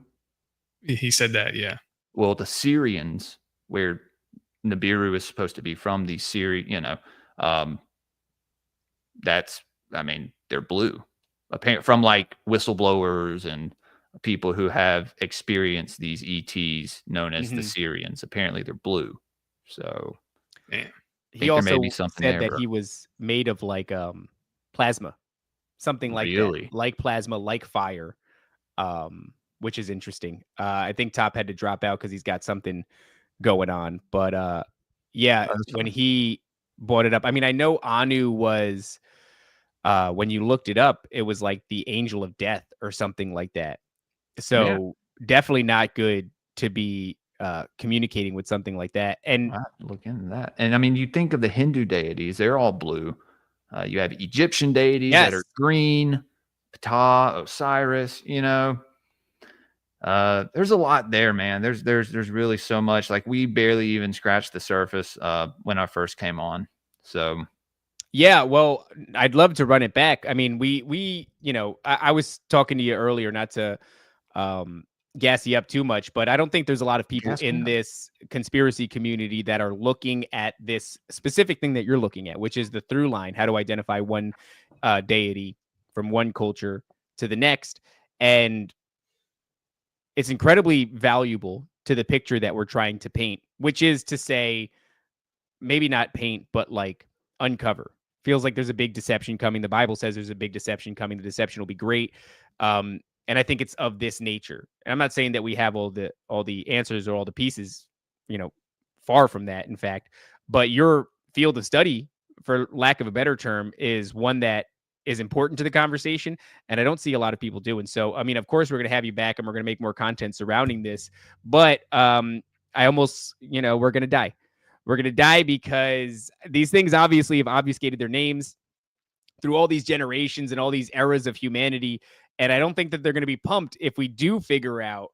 He said that, yeah. Well, the Syrians, where Nibiru is supposed to be from, the Syrian, they're blue. From like whistleblowers and people who have experienced these ETs known as the Syrians. Apparently they're blue. So he also said that he was made of like plasma, something like that, like plasma, like fire. which is interesting. I think Top had to drop out because he's got something going on. But yeah, when he brought it up, I mean, I know Anu was, when you looked it up, it was like the angel of death or something like that. So definitely not good to be communicating with something like that. And look into that. And I mean, you think of the Hindu deities, they're all blue. You have Egyptian deities that are green, Ptah, Osiris, you know. There's a lot there, man. There's really so much. Like, we barely even scratched the surface when I first came on. So yeah, well, I'd love to run it back. I mean, we you know, I was talking to you earlier, not to gas you up too much, but I don't think there's a lot of people in this conspiracy community that are looking at this specific thing that you're looking at, which is the through line, how to identify one deity from one culture to the next. And it's incredibly valuable to the picture that we're trying to paint, which is to say, maybe not paint, but like uncover. Feels like there's a big deception coming. The Bible says there's a big deception coming. The deception will be great. And I think it's of this nature. And I'm not saying that we have all the answers or all the pieces, you know, far from that, in fact. But your field of study, for lack of a better term, is one that is important to the conversation. And I don't see a lot of people doing. So, I mean, of course, we're going to have you back and we're going to make more content surrounding this. But I almost, you know, we're going to die. We're going to die because these things obviously have obfuscated their names through all these generations and all these eras of humanity. And I don't think that they're going to be pumped if we do figure out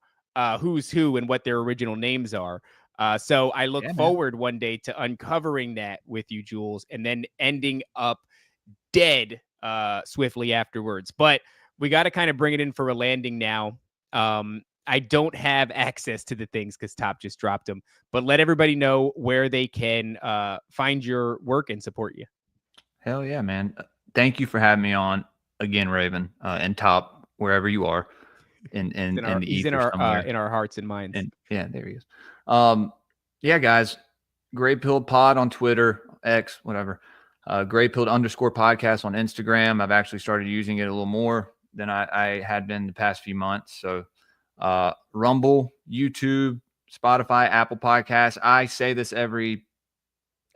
who's who and what their original names are. So I look forward one day to uncovering that with you, Jules, and then ending up dead swiftly afterwards. But we got to kind of bring it in for a landing now. I don't have access to the things because Top just dropped them. But let everybody know where they can find your work and support you. Hell yeah, man. Thank you for having me on again, Raven, and Top, wherever you are in our hearts and minds. And yeah, there he is. Yeah, guys, Gray Pilled Pod on Twitter, X, whatever. Gray Pilled _podcast on Instagram. I've actually started using it a little more than I had been the past few months. So Rumble, YouTube, Spotify, Apple Podcasts. I say this every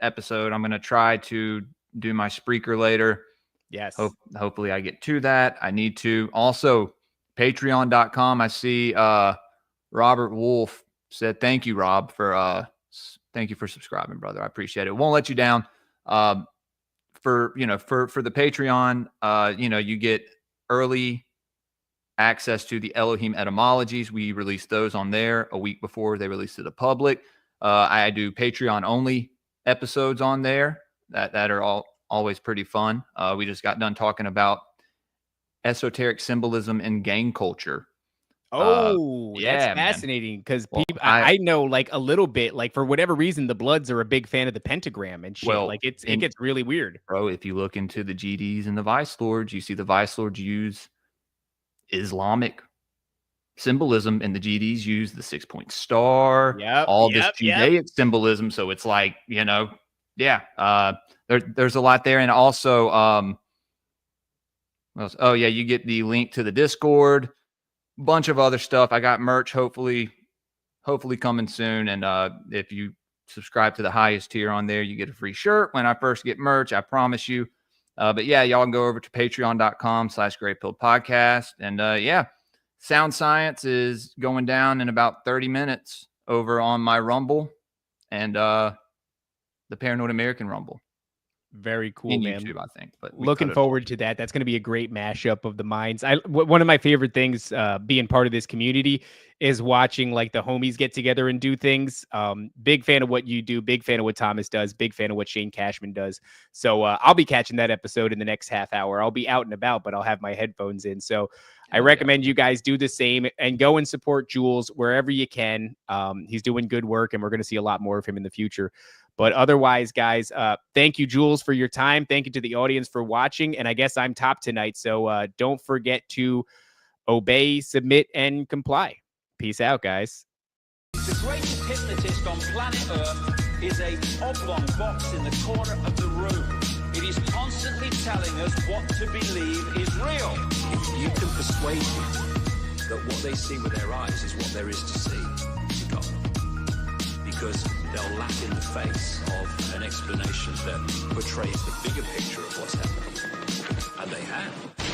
episode. I'm going to try to do my Spreaker later. Yes. Hopefully I get to that. I need to. Also, patreon.com. I see Robert Wolf said, thank you, Rob, for subscribing, brother. I appreciate it. Won't let you down. For the Patreon, you get early access to the Elohim etymologies. We release those on there a week before they release to the public. I do Patreon only episodes on there that are always pretty fun. We just got done talking about esoteric symbolism in gang culture. That's fascinating because I know like a little bit, like for whatever reason, the Bloods are a big fan of the pentagram and shit. Well, like it gets really weird. Bro, if you look into the GDs and the Vice Lords, you see the Vice Lords use Islamic symbolism and the GDs use the 6-point star, this Judaic symbolism. So it's like, there's a lot there. And also, you get the link to the Discord, bunch of other stuff. I got merch, hopefully coming soon. And if you subscribe to the highest tier on there, you get a free shirt when I first get merch, I promise you. But yeah, y'all can go over to patreon.com/GrayPilledPodcast. And Sound Science is going down in about 30 minutes over on my Rumble and the Paranoid American Rumble. Very cool, in man. YouTube, I think. But looking forward to that. That's going to be a great mashup of the minds. One of my favorite things being part of this community is watching like the homies get together and do things. Big fan of what you do. Big fan of what Thomas does. Big fan of what Shane Cashman does. So I'll be catching that episode in the next half hour. I'll be out and about, but I'll have my headphones in. So I recommend you guys do the same and go and support Jules wherever you can. He's doing good work, and we're going to see a lot more of him in the future. But otherwise, guys, thank you, Jules, for your time. Thank you to the audience for watching. And I guess I'm top tonight. So don't forget to obey, submit, and comply. Peace out, guys. The greatest hypnotist on planet Earth is a oblong box in the corner of the room. It is constantly telling us what to believe is real. If you can persuade me that what they see with their eyes is what there is to see, because they'll laugh in the face of an explanation that portrays the bigger picture of what's happening, and they have.